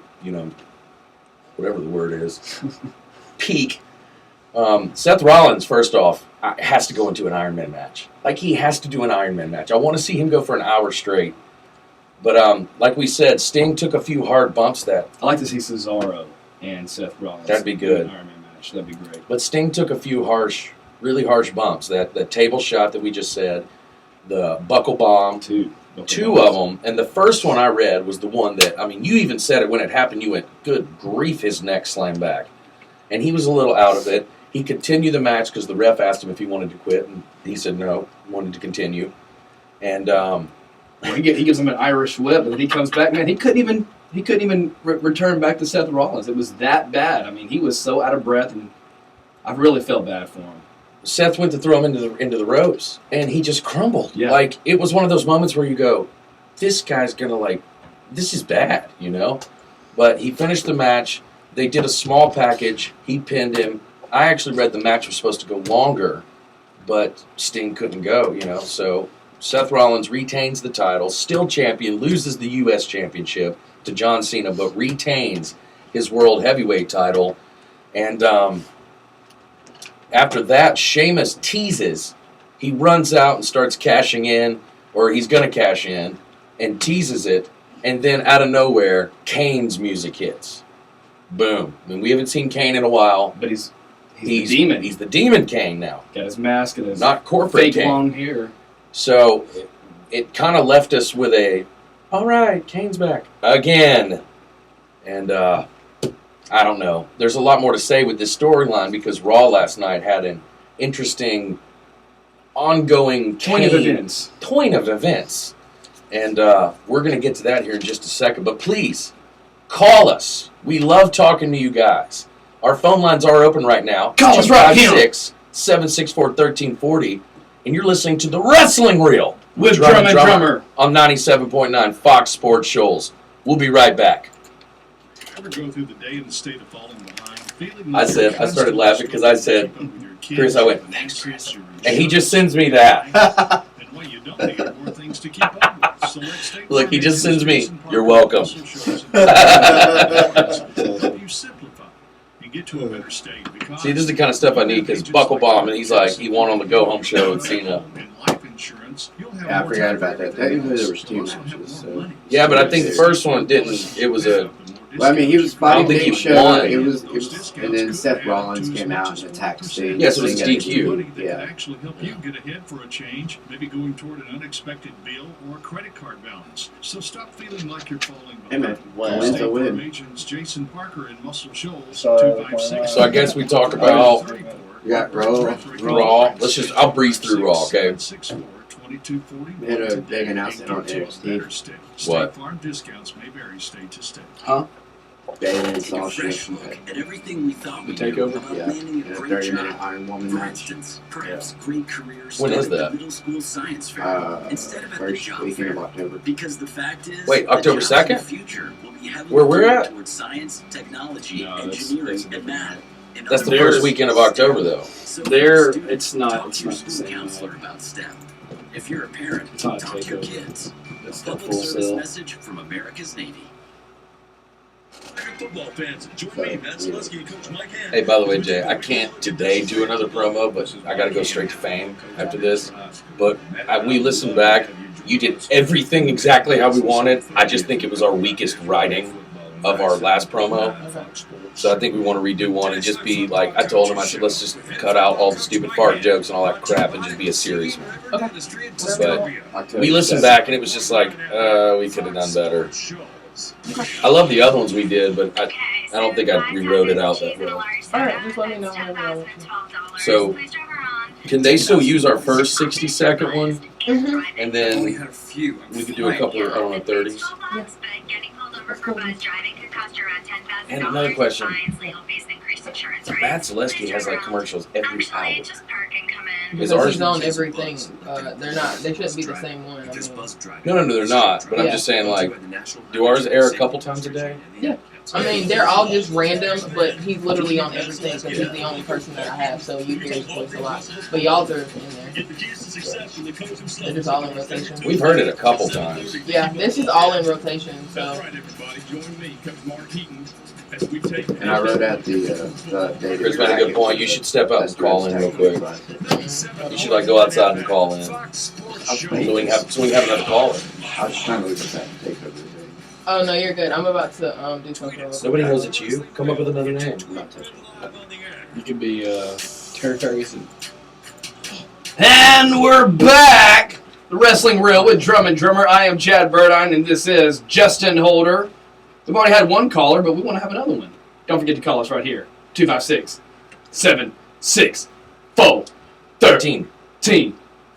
S1: whatever the word is, peak. Seth Rollins, first off, has to go into an Iron Man match. He has to do an Iron Man match. I want to see him go for an hour straight. But like we said, Sting took a few hard bumps that.
S3: I'd like to see Cesaro and Seth Rollins.
S1: That'd be good.
S3: In an Iron Man match. That'd be great.
S1: But Sting took a few really harsh bumps. That table shot that we just said, the buckle bomb, two of them. And the first one I read was the one that, you even said it when it happened. You went, good grief, his neck slammed back. And he was a little out of it. He continued the match because the ref asked him if he wanted to quit, and he said no, wanted to continue. And
S3: he gives him an Irish whip, and then he comes back. Man, he couldn't even return back to Seth Rollins. It was that bad. He was so out of breath, and I really felt bad for him.
S1: Seth went to throw him into the ropes, and he just crumbled.
S3: Yeah.
S1: It was one of those moments where you go, this guy's gonna this is bad, But he finished the match. They did a small package. He pinned him. I actually read the match was supposed to go longer, but Sting couldn't go, So Seth Rollins retains the title, still champion, loses the U.S. championship to John Cena, but retains his world heavyweight title. And after that, Sheamus teases. He runs out and starts cashing in, or he's going to cash in, and teases it. And then out of nowhere, Kane's music hits. Boom. We haven't seen Kane in a while.
S3: But he's the demon.
S1: He's the demon Kane now.
S3: Got his mask and his
S1: not corporate
S3: fake
S1: Kane.
S3: Long hair.
S1: So it kind of left us with all right, Kane's back again. And I don't know. There's a lot more to say with this storyline because Raw last night had an interesting ongoing
S3: Point of events.
S1: And we're going to get to that here in just a second. But please, call us. We love talking to you guys. Our phone lines are open right now.
S3: Call us right here.
S1: 256-764-1340. And you're listening to The Wrestling Reel
S3: with Drum and Drummer
S1: on 97.9 Fox Sports Shoals. We'll be right back.
S8: Ever go through the day in the state of falling behind?
S1: I started laughing because I said, Chris, I went, thanks, Chris. And he just sends me that.
S8: And what you don't need are more things to keep up with. So let's take
S1: Look, he just sends me, you're welcome.
S8: You simplify and get to a better state.
S1: See, this is the kind of stuff I need because Buckle Bomb, and he's like, he won on the go-home show with Cena.
S2: Yeah, I forgot about that. There was two matches. So.
S1: Yeah, but I think the first one didn't. It was a.
S2: Well, he was fighting Big Show.
S1: Won.
S2: It was, and then Seth Rollins came out and attacked Sting.
S1: Yes, it was DQ.
S8: Yeah. Actually help you get ahead for a change, maybe going toward an unexpected bill or a credit card balance. So stop feeling like you're falling behind.
S2: Hey man, win's a win.
S8: Agents Jason Parker in Muscle Shoals,
S1: So I guess we talk about Raw. I'll breeze through Raw, okay?
S2: They had a big announcement on NXT.
S1: What?
S8: Farm discounts may vary state to state.
S3: Huh?
S2: Bailey and Sasha.
S13: At everything we thought we
S3: The
S13: knew
S3: takeover?
S13: about
S2: Yeah.
S13: landing
S2: In
S13: a
S2: a
S13: great
S2: 30-minute
S13: job.
S2: Iron Woman
S13: For
S2: match.
S13: instance, perhaps great careers
S1: When is
S13: start at
S1: that?
S13: the middle school science fair instead of at the
S2: First
S13: job
S2: weekend
S13: fair.
S2: of October.
S13: Because the fact is,
S1: Wait,
S13: the
S1: October
S13: jobs of the
S1: 2nd?
S13: future will be heavily
S1: Where we're
S13: geared
S1: at?
S13: towards science, technology,
S3: No, that's
S13: engineering,
S3: a
S13: and math. In
S1: That's
S13: other
S1: the
S13: words,
S1: first weekend of October, though.
S13: So
S3: There,
S13: students,
S3: it's not
S13: talk to your
S3: the
S13: school
S3: same.
S13: counselor about STEM. If you're a parent,
S3: It's not a
S13: talk to your
S3: takeover.
S13: kids.
S3: It's
S13: A
S3: not
S13: public
S3: full
S13: service
S3: sale.
S13: message from America's Navy.
S8: Football fans, join me, Matt Selesky, and Coach Mike Hanna.
S1: Hey, by the way, Jay, I can't today do another promo, but I got to go straight to fame after this. But we listened back. You did everything exactly how we wanted. I just think it was our weakest writing. of our last promo.
S7: Okay.
S1: So I think we want to redo one and just be like, I told him, I said, let's just cut out all the stupid fart jokes and all that crap and just be a serious one.
S7: Okay.
S1: But we listened back and it was just like, we could have done better. I love the other ones we did, but I don't think I rewrote it out that well.
S7: Alright, just let me know whenever I want to.
S1: So, can they still use our first 60-second one?
S7: Mm-hmm.
S1: And then we could do a couple of, I don't know, 30s? And another question. Matt Zaleski has like commercials every hour.
S7: Because he's on everything. They shouldn't be the same one. I mean.
S1: No, they're not. But I'm just saying, like, do ours air a couple times a day?
S7: Yeah. I mean, they're all just random, but he's literally on everything because he's the only person that I have, so you hear his voice a lot. But y'all are in there. They're just all in rotation.
S1: We've heard it a couple times.
S7: Yeah, this is all in rotation, so.
S2: And I wrote out the data.
S1: Chris made a good point. You should step up and call in real quick. You should like go outside and call in, so we can have another caller.
S2: I was trying to look at that and take over the day.
S7: Oh no, you're good. I'm about to do something.
S1: Nobody knows it's you. Come up with another name.
S3: You could be Terry Ferguson. And we're back. The Wrestling Reel with Drum and Drummer. I am Chad Burdine, and this is Justin Holder. We've already had one caller, but we want to have another one. Don't forget to call us right here. 256-764-1340.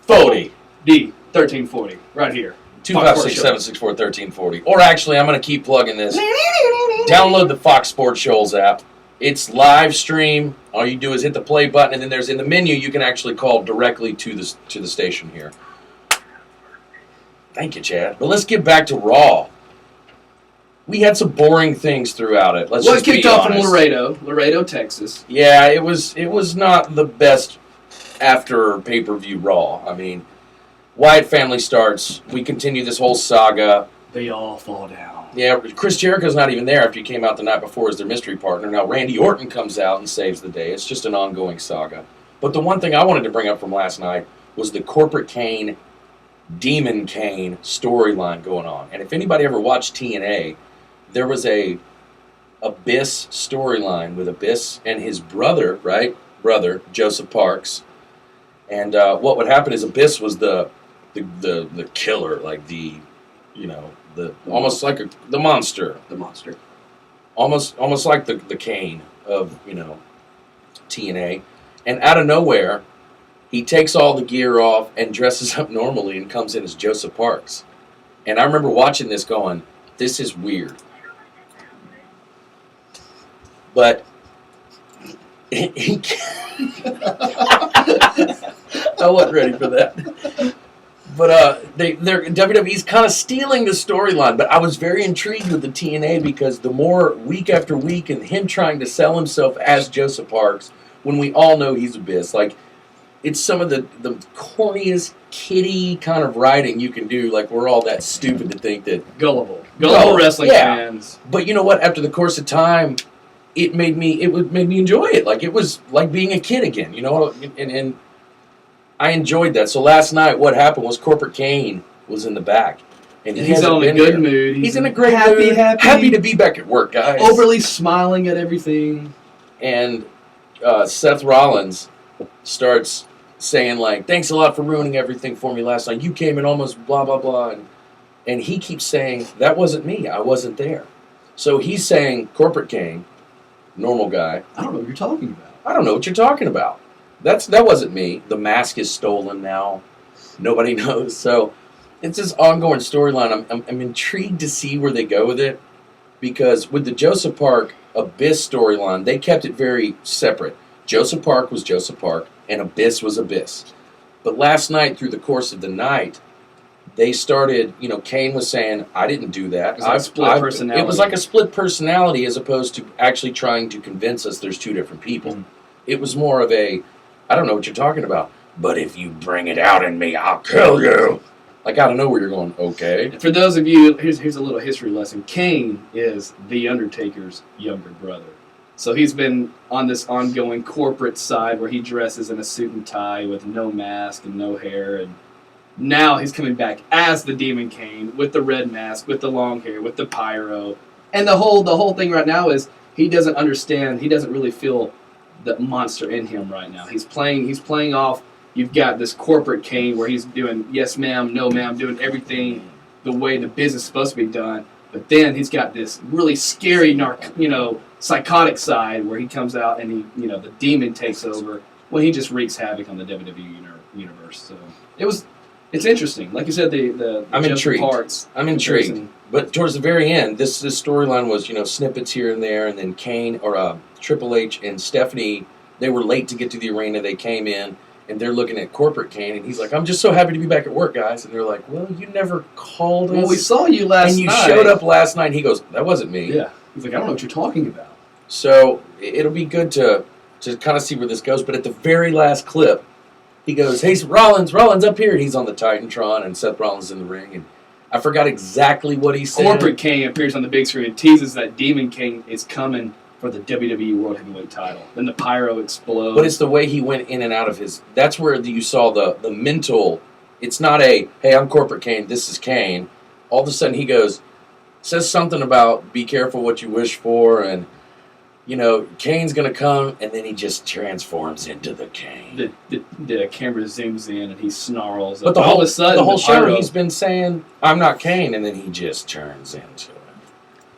S3: 1340. Right here.
S1: 256-764-1340. Or actually, I'm going to keep plugging this. Download the Fox Sports Shoals app. It's live stream. All you do is hit the play button, and then there's in the menu you can actually call directly to the station here. Thank you, Chad. But let's get back to Raw. We had some boring things throughout it. Let's just
S3: kicked
S1: be
S3: off
S1: honest.
S3: from Laredo, Texas.
S1: Yeah, it was not the best after pay-per-view Raw. I mean, Wyatt family starts. We continue this whole saga.
S3: They all fall down.
S1: Yeah, Chris Jericho's not even there after he came out the night before as their mystery partner. Now Randy Orton comes out and saves the day. It's just an ongoing saga. But the one thing I wanted to bring up from last night was the Corporate Kane, Demon Kane storyline going on. And if anybody ever watched TNA, there was a Abyss storyline with Abyss and his brother, right? Brother, Joseph Parks. And what would happen is Abyss was the killer, like the almost like the monster.
S2: The monster.
S1: Almost like the Kane of, TNA. And out of nowhere, he takes all the gear off and dresses up normally and comes in as Joseph Parks. And I remember watching this going, this is weird. But I wasn't ready for that. But WWE's kind of stealing the storyline. But I was very intrigued with the TNA because the more week after week and him trying to sell himself as Joseph Parks when we all know he's Abyss. Like, it's some of the corniest kiddie kind of writing you can do. Like, we're all that stupid to think that... Gullible
S3: wrestling fans.
S1: But you know what? After the course of time, it made me enjoy it. Like, it was like being a kid again, and I enjoyed that. So last night, what happened was Corporate Kane was in the back. And
S3: he's in a good mood.
S1: He's in a great mood. Happy to be back at work, guys.
S3: Overly smiling at everything.
S1: And Seth Rollins starts saying, like, thanks a lot for ruining everything for me last night. You came in almost blah, blah, blah. And he keeps saying, that wasn't me. I wasn't there. So he's saying, Corporate Kane, normal guy.
S3: I don't know what you're talking about.
S1: I don't know what you're talking about. That wasn't me. The mask is stolen now. Nobody knows. So it's this ongoing storyline. I'm intrigued to see where they go with it. Because with the Joseph Park Abyss storyline, they kept it very separate. Joseph Park was Joseph Park, and Abyss was Abyss. But last night, through the course of the night, they started, Kane was saying, I didn't do that.
S3: It was like a split personality.
S1: It was like a split personality as opposed to actually trying to convince us there's two different people. Mm. It was more of a, I don't know what you're talking about, but if you bring it out in me, I'll kill you. Like, I don't know where you're going, okay.
S3: For those of you, here's a little history lesson. Kane is The Undertaker's younger brother. So he's been on this ongoing corporate side where he dresses in a suit and tie with no mask and no hair. And now he's coming back as the Demon Kane with the red mask, with the long hair, with the pyro. And the whole thing right now is he doesn't understand. He doesn't really feel the monster in him right now. He's playing off. You've got this corporate Kane where he's doing yes ma'am, no ma'am, doing everything the way the business is supposed to be done. But then he's got this really scary, psychotic side where he comes out and the demon takes over when he just wreaks havoc on the WWE universe. So it's interesting. Like you said, the
S1: I'm intrigued.
S3: Parts.
S1: I'm intrigued. But towards the very end, this storyline was snippets here and there, and then Kane or Triple H and Stephanie, they were late to get to the arena. They came in. And they're looking at corporate Kane, and he's like, "I'm just so happy to be back at work, guys." And they're like, "Well, you never called us.
S3: Well, we saw you last night.
S1: And you showed up last night." And he goes, "That wasn't me."
S3: Yeah. He's like, "I don't know what you're talking about."
S1: So it'll be good to kind of see where this goes. But at the very last clip, he goes, "Hey, Rollins up here." And he's on the Titantron, and Seth Rollins in the ring. And I forgot exactly what he said.
S3: Corporate Kane appears on the big screen and teases that Demon King is coming for the WWE World Heavyweight title. Then the pyro explodes.
S1: But it's the way he went in and out of his... That's where you saw the mental... It's not hey, I'm Corporate Kane, this is Kane. All of a sudden he says something about be careful what you wish for, and, Kane's going to come, and then he just transforms into the Kane.
S3: The camera zooms in, and he snarls.
S1: But
S3: all of a sudden,
S1: the whole
S3: pyro,
S1: show he's been saying, I'm not Kane, and then he just turns into it.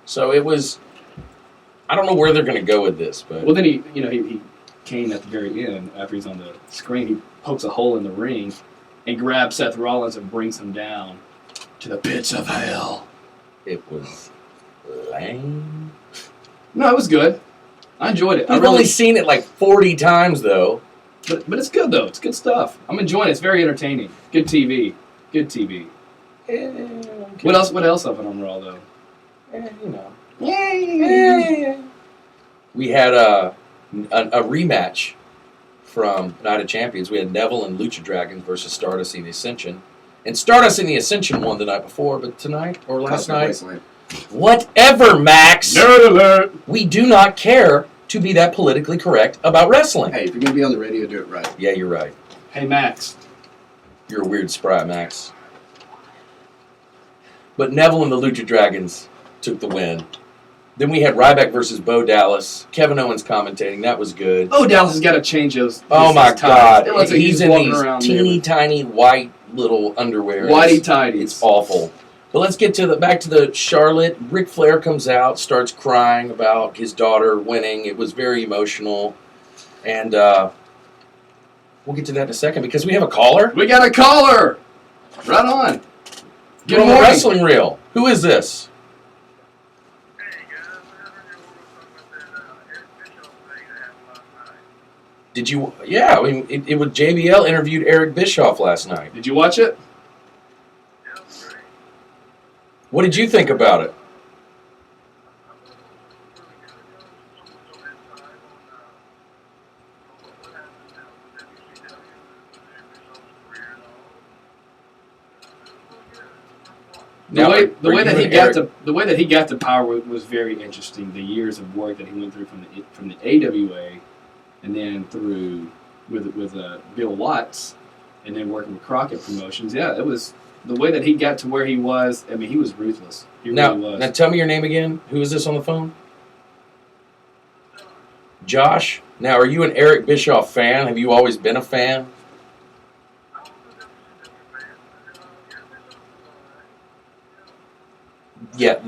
S1: So it was... I don't know where they're going to go with this, but...
S3: Well, then he Kane at the very end, after he's on the screen, he pokes a hole in the ring and grabs Seth Rollins and brings him down to the pits of hell.
S1: It was lame.
S3: No, it was good. I enjoyed it.
S1: I've only seen it like 40 times, though.
S3: But it's good, though. It's good stuff. I'm enjoying it. It's very entertaining. Good TV. Good TV.
S1: Okay.
S3: What else of it on Raw, though?
S1: We had a rematch from Night of Champions. We had Neville and Lucha Dragons versus Stardust and the Ascension. And Stardust and the Ascension won the night before, but tonight or last night... Whatever, Max!
S2: Nerd alert!
S1: We do not care to be that politically correct about wrestling.
S2: Hey, if you're going to be on the radio, do it right.
S1: Yeah, you're right.
S3: Hey, Max.
S1: You're a weird spry, Max. But Neville and the Lucha Dragons took the win. Then we had Ryback versus Bo Dallas. Kevin Owens commentating. That was good.
S3: Bo Dallas has got to change those.
S1: Oh my God!
S3: He's
S1: in these teeny tiny white little underwear.
S3: Whitey tighties.
S1: It's awful. But let's get back to the Charlotte. Ric Flair comes out, starts crying about his daughter winning. It was very emotional, and we'll get to that in a second because we have a caller.
S3: We got a caller. Right on.
S1: Good morning. Wrestling Reel. Who is this? Did you? Yeah, I mean, it was JBL interviewed Eric Bischoff last night.
S3: Did you watch it?
S1: What did you think about it?
S3: The way that he got to power was very interesting. The years of work that he went through from the AWA, and then through with Bill Watts, and then working with Crockett Promotions. Yeah, it was the way that he got to where he was. I mean, he was ruthless. He really was.
S1: Now tell me your name again. Who is this on the phone? Josh. Now, are you an Eric Bischoff fan? Have you always been a fan? Yeah.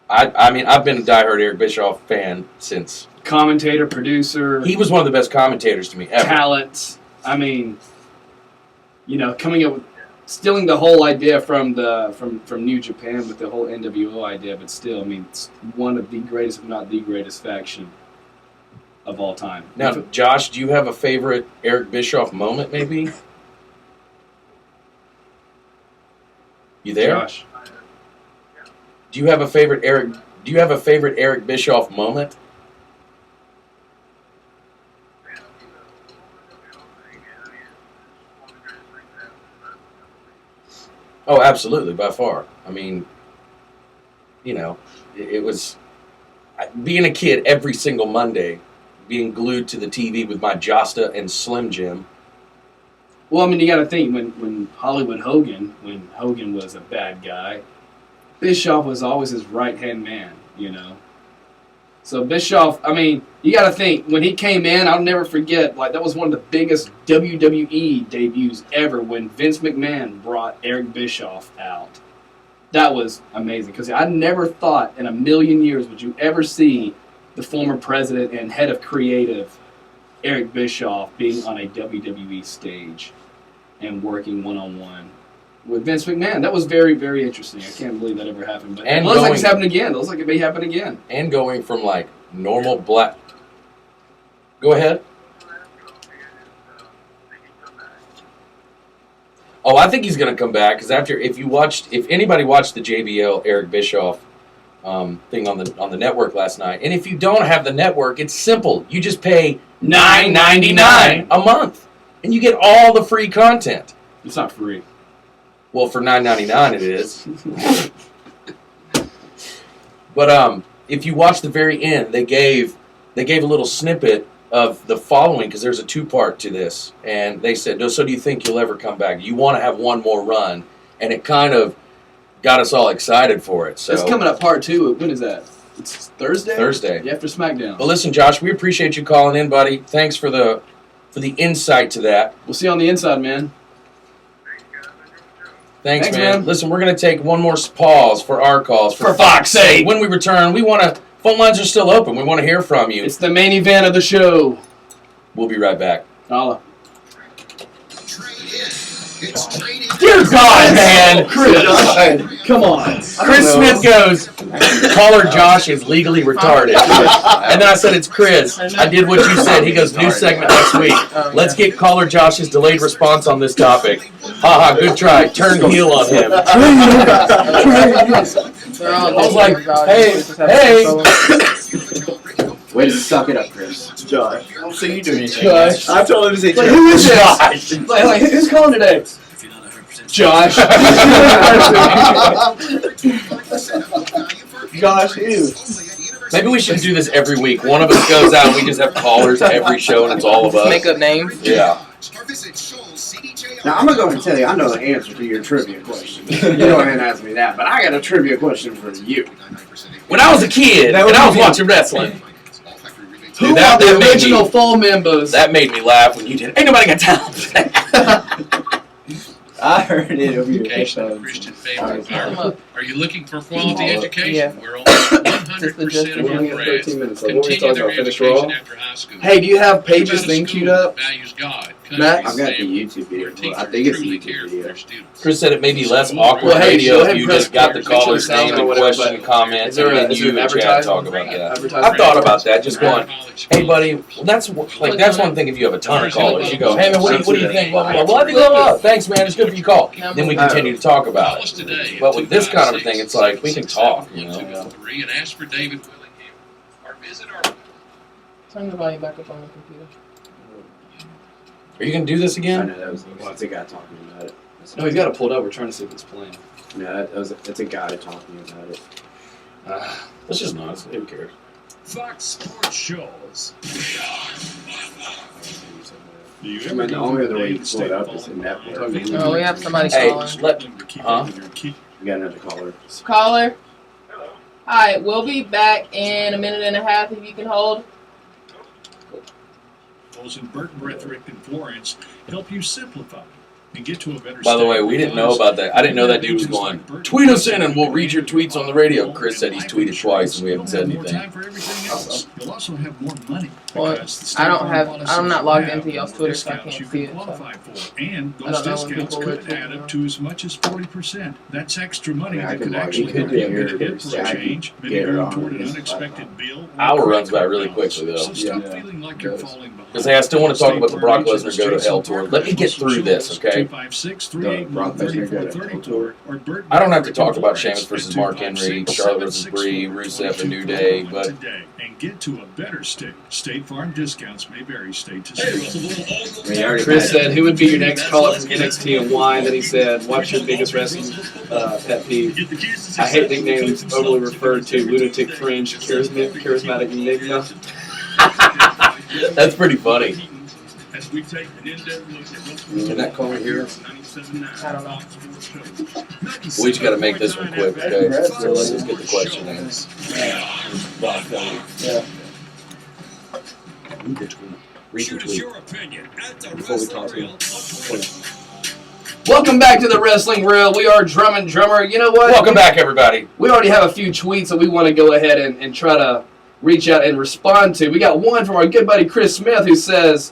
S1: I mean, I've been a diehard Eric Bischoff fan since.
S3: Commentator, producer.
S1: He was one of the best commentators to me ever.
S3: Talent. I mean, coming up with, stealing the whole idea from New Japan with the whole NWO idea, but still, I mean, it's one of the greatest, if not the greatest faction of all time.
S1: Now, Josh, do you have a favorite Eric Bischoff moment, maybe? You there?
S3: Josh.
S1: Do you have a favorite Eric Bischoff moment? Oh, absolutely, by far. I mean, it was being a kid every single Monday, being glued to the TV with my Josta and Slim Jim.
S3: Well, I mean, you got to think when Hogan was a bad guy, Bischoff was always his right-hand man, you know. So Bischoff, I mean, you got to think, when he came in, I'll never forget, like, that was one of the biggest WWE debuts ever when Vince McMahon brought Eric Bischoff out. That was amazing, because I never thought in a million years would you ever see the former president and head of creative, Eric Bischoff, being on a WWE stage and working one-on-one with Vince McMahon. That was very, very interesting. I can't believe that ever happened. But it looks like it's happening again. It looks like it may happen again.
S1: And going from, like, normal black... Go ahead. Oh, I think he's going to come back, because if anybody watched the JBL Eric Bischoff thing on the network last night, and if you don't have the network, it's simple. You just pay $9.99 a month, and you get all the free content.
S3: It's not free.
S1: Well, for $9.99 it is. But if you watch the very end, they gave a little snippet of the following, because there's a two-part to this, and they said, "No, so do you think you'll ever come back? You want to have one more run?" And it kind of got us all excited for it. So
S3: it's coming up part 2. When is that? It's Thursday.
S1: Thursday.
S3: Yeah, after SmackDown.
S1: Well, listen, Josh, we appreciate you calling in, buddy. Thanks for the insight to that.
S3: We'll see you on the inside, man.
S1: Thanks, man. Listen, we're going to take one more pause for our calls. For
S3: fuck's sake!
S1: When we return, phone lines are still open. We want to hear from you.
S3: It's the main event of the show.
S1: We'll be right back.
S3: Holla.
S1: Dear God, man!
S3: Chris, come on.
S1: Chris Smith goes, caller Josh is legally retarded. And then I said, it's Chris. I did what you said. He goes, new segment next week. Let's get caller Josh's delayed response on this topic. Haha, good try. Turn heel on him. I was like, hey.
S2: Way to suck it up, Chris.
S6: Josh. I don't see you doing anything.
S3: Josh.
S6: I told him to say
S3: Like, who is this? Like, who's calling today? Josh.
S6: Josh, who?
S1: Maybe we should do this every week. One of us goes out and we just have callers every show and it's all of us.
S7: Make up names.
S1: Yeah.
S2: Now, I'm going to go and tell you, I know the answer to your trivia question. You go ahead and ask me that, but I got a trivia question for you.
S1: When I was a kid and I was watching wrestling,
S3: Who are the original full members?
S1: That made me laugh when you did. Ain't nobody got time.
S6: I heard it over your
S12: Christian favorite. Are you looking for quality education?
S7: Yeah.
S12: Where only 100% of your grades
S3: 13 minutes. Like, what were we
S12: continue
S3: talking
S12: their
S3: about? Finish
S12: education
S3: Raw?
S12: after high school.
S3: Hey, do you have
S12: What
S3: Paige's
S12: about a
S3: thing
S12: school
S3: queued up?
S12: that values God,
S3: Matt?
S2: I've got the
S12: family,
S2: YouTube video.
S12: where teachers
S2: I think it's the
S12: truly
S2: YouTube
S12: care for
S2: video.
S12: their students?
S1: Chris said it may be less awkward
S3: Well, hey,
S1: radio
S3: go
S1: if
S3: ahead
S1: you
S3: and
S1: just
S3: press
S1: got the caller's
S3: sound
S1: name
S3: or
S1: and
S3: whatever,
S1: question
S3: but
S1: and comment,
S3: is there
S1: and
S3: a-
S1: then
S3: is there
S1: you
S3: an
S1: and Chad
S3: advertisement?
S1: talk about that.
S3: Advertisement?
S1: I've thought about that, just going, hey buddy, well, that's one thing if you have a ton of callers. You go, hey man, what do you think? Blah, blah, blah. Well, I think thanks man, it's good for you call. Then we continue to talk about it. But with this kind of thing, it's like, we can talk, you know.
S12: And ask for David Willingham or visit our
S7: Turn the volume back up on the computer.
S1: Are you going to do this
S2: I
S1: again?
S2: know, that was a guy talking about it.
S3: No, he's got it pulled up. We're trying to see if it's playing.
S2: No, that's a guy talking about it.
S1: That's just nuts. Who cares?
S8: Fox Sports shows. Do you
S2: I
S8: ever
S2: mean, the
S8: go
S2: only
S8: through
S2: other
S8: a
S2: way
S8: day
S2: you
S8: to
S2: can pull it
S8: stay
S2: up is in
S8: involved?
S2: network.
S7: Oh, we have somebody
S1: Hey,
S7: calling.
S1: let,
S8: To keep
S1: huh?
S8: up with your kid.
S2: We got another caller.
S7: Caller. Hi, we'll be back in a minute and a half if you can hold.
S8: And Burton, Bretherick, and Florence help you simplify and get to a better
S1: By the
S8: state.
S1: way, we didn't know about that. I didn't know that dude was going, tweet us in and we'll read your tweets on the radio. Chris said he's tweeted twice and we haven't said
S8: You'll have more
S1: anything.
S8: time for everything else. You'll also have more money.
S7: Well,
S8: because the state
S7: I don't
S8: farm
S7: have.
S8: policies
S7: I'm not
S8: you
S7: logged
S8: have,
S7: into y'all's
S8: the
S7: Twitter, so I
S8: discounts
S7: can't
S8: you
S7: see
S8: can
S7: it. So.
S8: qualify for. And
S7: I
S8: those
S7: don't know when
S8: discounts
S7: people
S8: could
S7: were
S8: add
S7: tweeting
S8: up to as much as 40%. That's extra money
S2: I mean, I
S8: that
S2: could
S8: could
S2: log
S8: actually
S2: in
S8: help you
S2: here
S8: get hit
S2: to
S8: for a
S2: see
S8: change, maybe
S2: get it
S8: go
S2: on
S8: toward an
S2: this
S8: unexpected bill. or
S1: Hour
S8: credit
S1: runs by
S8: card
S1: really
S8: balance.
S1: quickly, though.
S8: So stop
S3: Yeah.
S8: feeling like you're falling behind.
S1: Because hey, I still want to talk about the
S8: State
S1: Brock
S8: Farm
S1: Lesnar
S8: agents
S1: go to
S8: Jason
S1: hell tour.
S8: Parker,
S1: Let me get through this, okay?
S8: 256-381-3434
S1: I don't have to talk about Sheamus versus Mark Henry, Charlotte versus Brie, Rusev, and New Day, but
S8: today and get to a better state. State Farm discounts may vary state to state.
S3: Chris said, who would be your next call-up from NXT and why? And then he said, what's your biggest wrestling pet peeve? I hate nicknames overly referred to, lunatic, fringe, charismatic enigma.
S1: that's pretty funny.
S8: as we take an in-depth look at wrestling.
S1: Can that call here?
S7: I don't know.
S1: We just got to make this one quick, okay? So let's just get the question in.
S6: Yeah.
S8: Shoot us your opinion at the Wrestling Reel.
S3: Welcome back to the Wrestling Reel. We are Drum and Drummer. You know what?
S1: Welcome back, everybody.
S3: We already have a few tweets that we want to go ahead and try to reach out and respond to. We got one from our good buddy Chris Smith who says,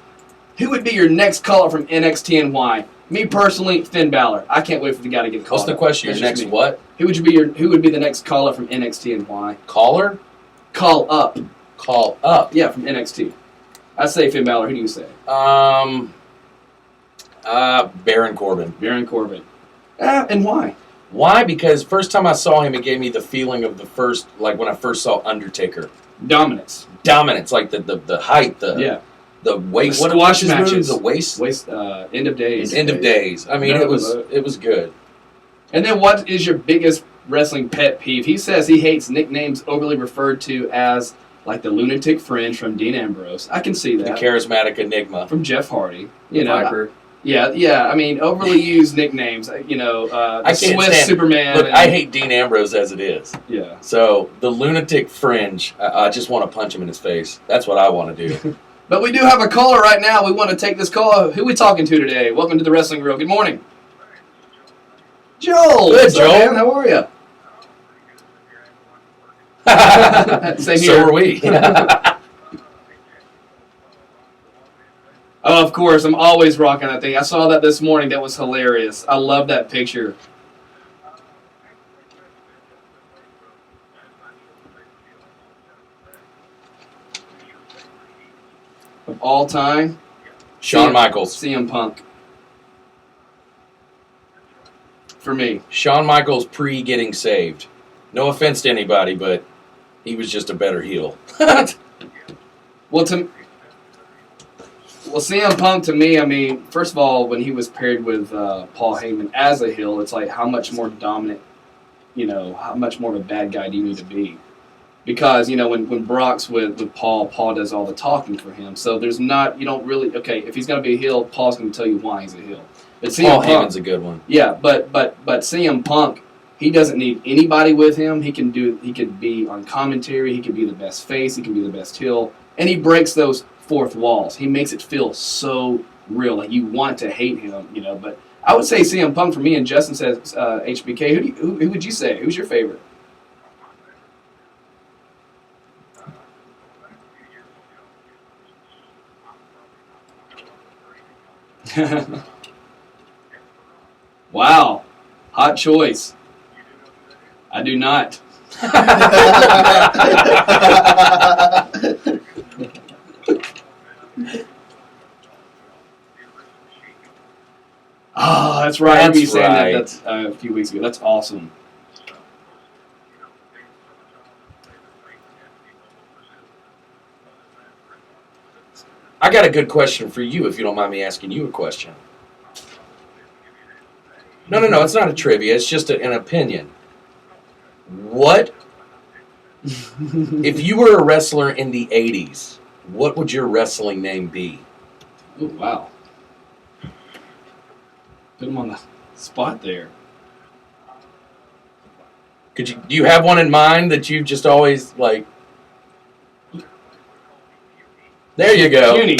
S3: who would be your next caller from NXT and why? Me personally, Finn Balor. I can't wait for the guy to get called.
S1: What's the question? Your next what?
S3: Who would be the next caller from NXT and why?
S1: Caller?
S3: Call up.
S1: Call up.
S3: Yeah, from NXT. I say Finn Balor. Who do you say?
S1: Baron Corbin.
S3: Baron Corbin. And why?
S1: Why? Because first time I saw him, it gave me the feeling of the first, like when I first saw Undertaker.
S3: Dominance,
S1: like the height, the waist.
S3: The squash matches,
S1: the waist,
S3: end of days.
S1: End of days. I mean, it was good.
S3: And then, what is your biggest wrestling pet peeve? He says he hates nicknames overly referred to as like the lunatic fringe from Dean Ambrose. I can see that.
S1: The charismatic enigma
S3: from Jeff Hardy. You know,
S1: Viper.
S3: Yeah. I mean, overly used nicknames. You know,
S1: I
S3: the
S1: can't
S3: Swiss
S1: stand,
S3: Superman.
S1: Look, I hate Dean Ambrose as it is.
S3: Yeah.
S1: So the lunatic fringe, I just want to punch him in his face. That's what I want to do.
S3: But we do have a caller right now. We want to take this call. Who are we talking to today? Welcome to the Wrestling Reel. Good morning. Joel.
S1: Good,
S3: What's up,
S1: Joel.
S3: man? How are you? Same here.
S1: So are we.
S3: Oh, of course. I'm always rocking that thing. I saw that this morning. That was hilarious. I love that picture. Of all time,
S1: Shawn Michaels.
S3: CM Punk. For me.
S1: Shawn Michaels pre-getting saved. No offense to anybody, but he was just a better heel.
S3: Well, CM Punk to me, I mean, first of all, when he was paired with Paul Heyman as a heel, it's like how much more dominant, you know, how much more of a bad guy do you need to be? Because, you know, when Brock's with Paul does all the talking for him. So there's not, you don't really, okay, if he's going to be a heel, Paul's going to tell you why he's a heel. But
S1: Paul Heyman's a good one.
S3: Yeah, but CM Punk, he doesn't need anybody with him. He can be on commentary. He can be the best face. He can be the best heel. And he breaks those fourth walls. He makes it feel so real. Like you want to hate him, you know. But I would say CM Punk for me, and Justin says HBK. Who would you say? Who's your favorite? Wow. Hot choice. I do not. Oh, that's right. I remember you saying that a few weeks ago. That's awesome.
S1: I got a good question for you, if you don't mind me asking you a question. No, it's not a trivia. It's just an opinion. What, if you were a wrestler in the 80s, what would your wrestling name be?
S3: Oh, wow. Put him on the spot there.
S1: Do you have one in mind that you've just always, like... There you go.
S3: Cuny.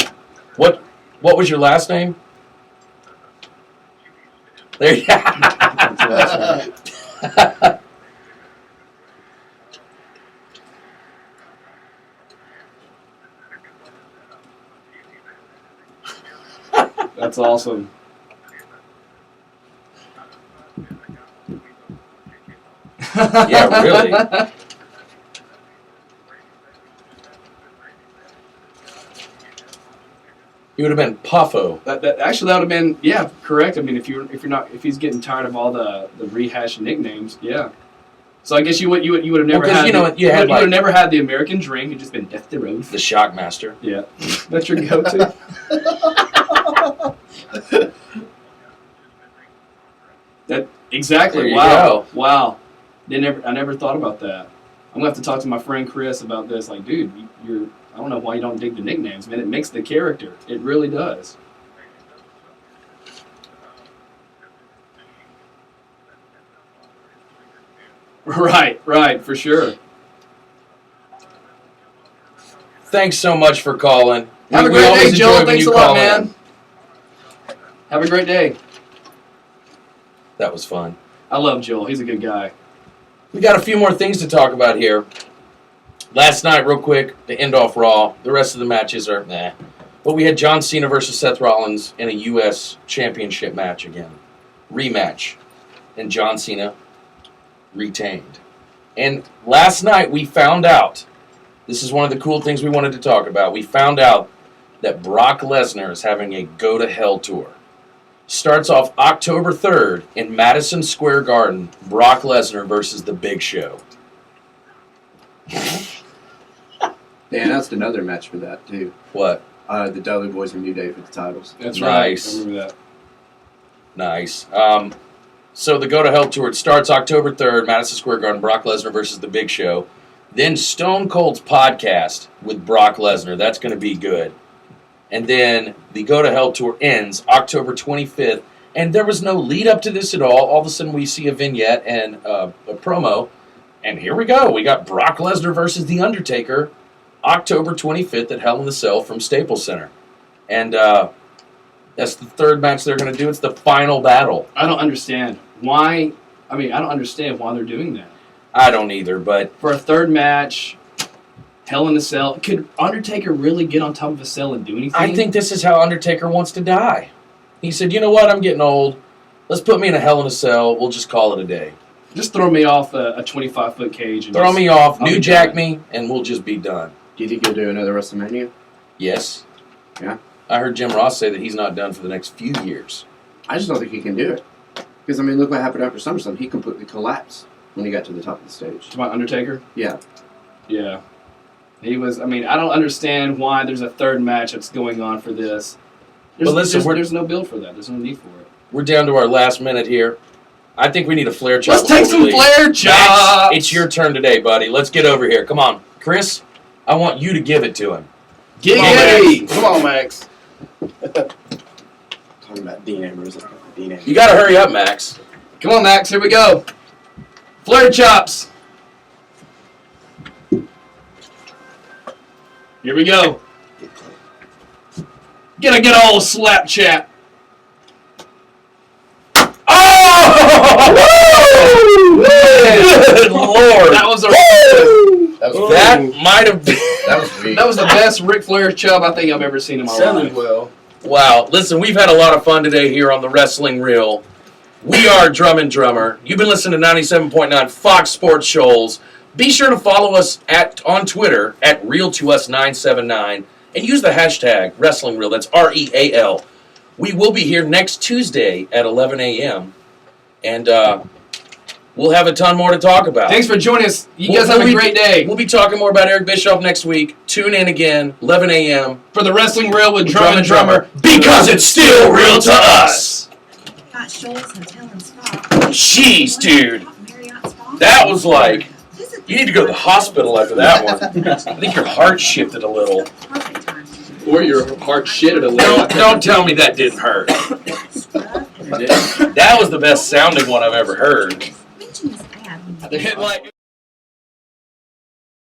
S1: What was your last name? There you go.
S3: That's awesome.
S1: Yeah, really. He would have been Puffo.
S3: That would have been correct. I mean, if he's getting tired of all the rehashed nicknames, yeah. So I guess you would have never had. You would have never had the American Dream. You'd just been Death to Road.
S1: The Shockmaster.
S3: Yeah, that's your go-to. That exactly.
S1: There you
S3: Wow.
S1: go.
S3: Wow. I never thought about that. I'm gonna have to talk to my friend Chris about this. Like, dude, I don't know why you don't dig the nicknames, man. It makes the character. It really does. Right, for sure.
S1: Thanks so much for calling.
S3: Have a
S1: We
S3: great
S1: always
S3: day, Joel.
S1: enjoy when
S3: Thanks
S1: you
S3: a lot,
S1: call
S3: man.
S1: in.
S3: Have a great day.
S1: That was fun.
S3: I love Joel. He's a good guy.
S1: We got a few more things to talk about here. Last night, real quick, to end off Raw. The rest of the matches are nah. But we had John Cena versus Seth Rollins in a U.S. Championship match again. Rematch. And John Cena retained. And last night we found out, this is one of the cool things we wanted to talk about, we found out that Brock Lesnar is having a Go to Hell tour. Starts off October 3rd in Madison Square Garden, Brock Lesnar versus The Big Show.
S2: They announced another match for that, too.
S1: What?
S2: The Dudley Boys and New Day for the titles.
S3: That's
S1: Nice.
S3: right. I remember that.
S1: Nice. So the Go to Hell tour, it starts October 3rd, Madison Square Garden, Brock Lesnar versus The Big Show. Then Stone Cold's podcast with Brock Lesnar. That's going to be good. And then the Go to Hell tour ends October 25th. And there was no lead up to this at all. All of a sudden we see a vignette and a promo. And here we go. We got Brock Lesnar versus The Undertaker, October 25th at Hell in a Cell from Staples Center. And that's the third match they're going to do. It's the final battle.
S3: I don't understand why. I don't understand why they're doing that.
S1: I don't either, but
S3: For a third match, Hell in a Cell. Could Undertaker really get on top of a cell and do anything?
S1: I think this is how Undertaker wants to die. He said, you know what, I'm getting old. Let's put me in a Hell in a Cell. We'll just call it a day.
S3: Just throw me off a 25-foot cage. And
S1: Throw
S3: just-
S1: me off,
S3: I'll
S1: New
S3: be
S1: Jack
S3: done.
S1: me, and we'll just be done.
S2: Do you think he'll do another WrestleMania?
S1: Yes.
S2: Yeah.
S1: I heard Jim Ross say that he's not done for the next few years.
S2: I just don't think he can do it. Because, look what happened after SummerSlam. He completely collapsed when he got to the top of the stage.
S3: Talking about Undertaker?
S2: Yeah.
S3: Yeah. He was, I don't understand why there's a third match that's going on for this.
S1: But listen,
S3: there's no build for that. There's no need for it.
S1: We're down to our last minute here. I think we need a flare chop.
S3: Let's take
S1: before we
S3: some
S1: leave.
S3: flare
S1: Max,
S3: chops!
S1: it's your turn today, buddy. Let's get over here. Come on. Chris, I want you to give it to him.
S6: Come on, Max.
S2: Talking about Dean Ambrose. Dean Ambrose.
S1: You got to hurry up, Max.
S3: Come on, Max. Here we go. Flare chops. Here we go. Get a good old slap chat.
S1: Oh! Good Lord.
S3: That was a.
S1: That might have been.
S2: That was weak.
S3: That was the best Ric Flair chub I think I've ever seen in my life.
S6: well.
S1: Wow. Listen, we've had a lot of fun today here on the Wrestling Reel. We are Drum Drummer. You've been listening to 97.9 Fox Sports Shoals. Be sure to follow us on Twitter at Real2Us979 and use the hashtag Wrestling Reel. That's REAL. We will be here next Tuesday at 11 a.m. And we'll have a ton more to talk about.
S3: Thanks for joining us. You guys have a great day.
S1: We'll be talking more about Eric Bischoff next week. Tune in again, 11 a.m.
S3: For the Wrestling Reel with Drum
S1: Drummer, because it's still real to us.
S14: Got Shoals Hotel and Spa.
S1: Jeez, dude.
S14: Marriott Spa.
S1: That was like, you need to go to the hospital after that one. I think your heart shifted a little.
S14: Perfect time.
S3: Or your heart shitted a little.
S1: Don't tell me that didn't hurt. That was the best sounding one I've ever heard.
S14: Mention this ad when you
S1: Like.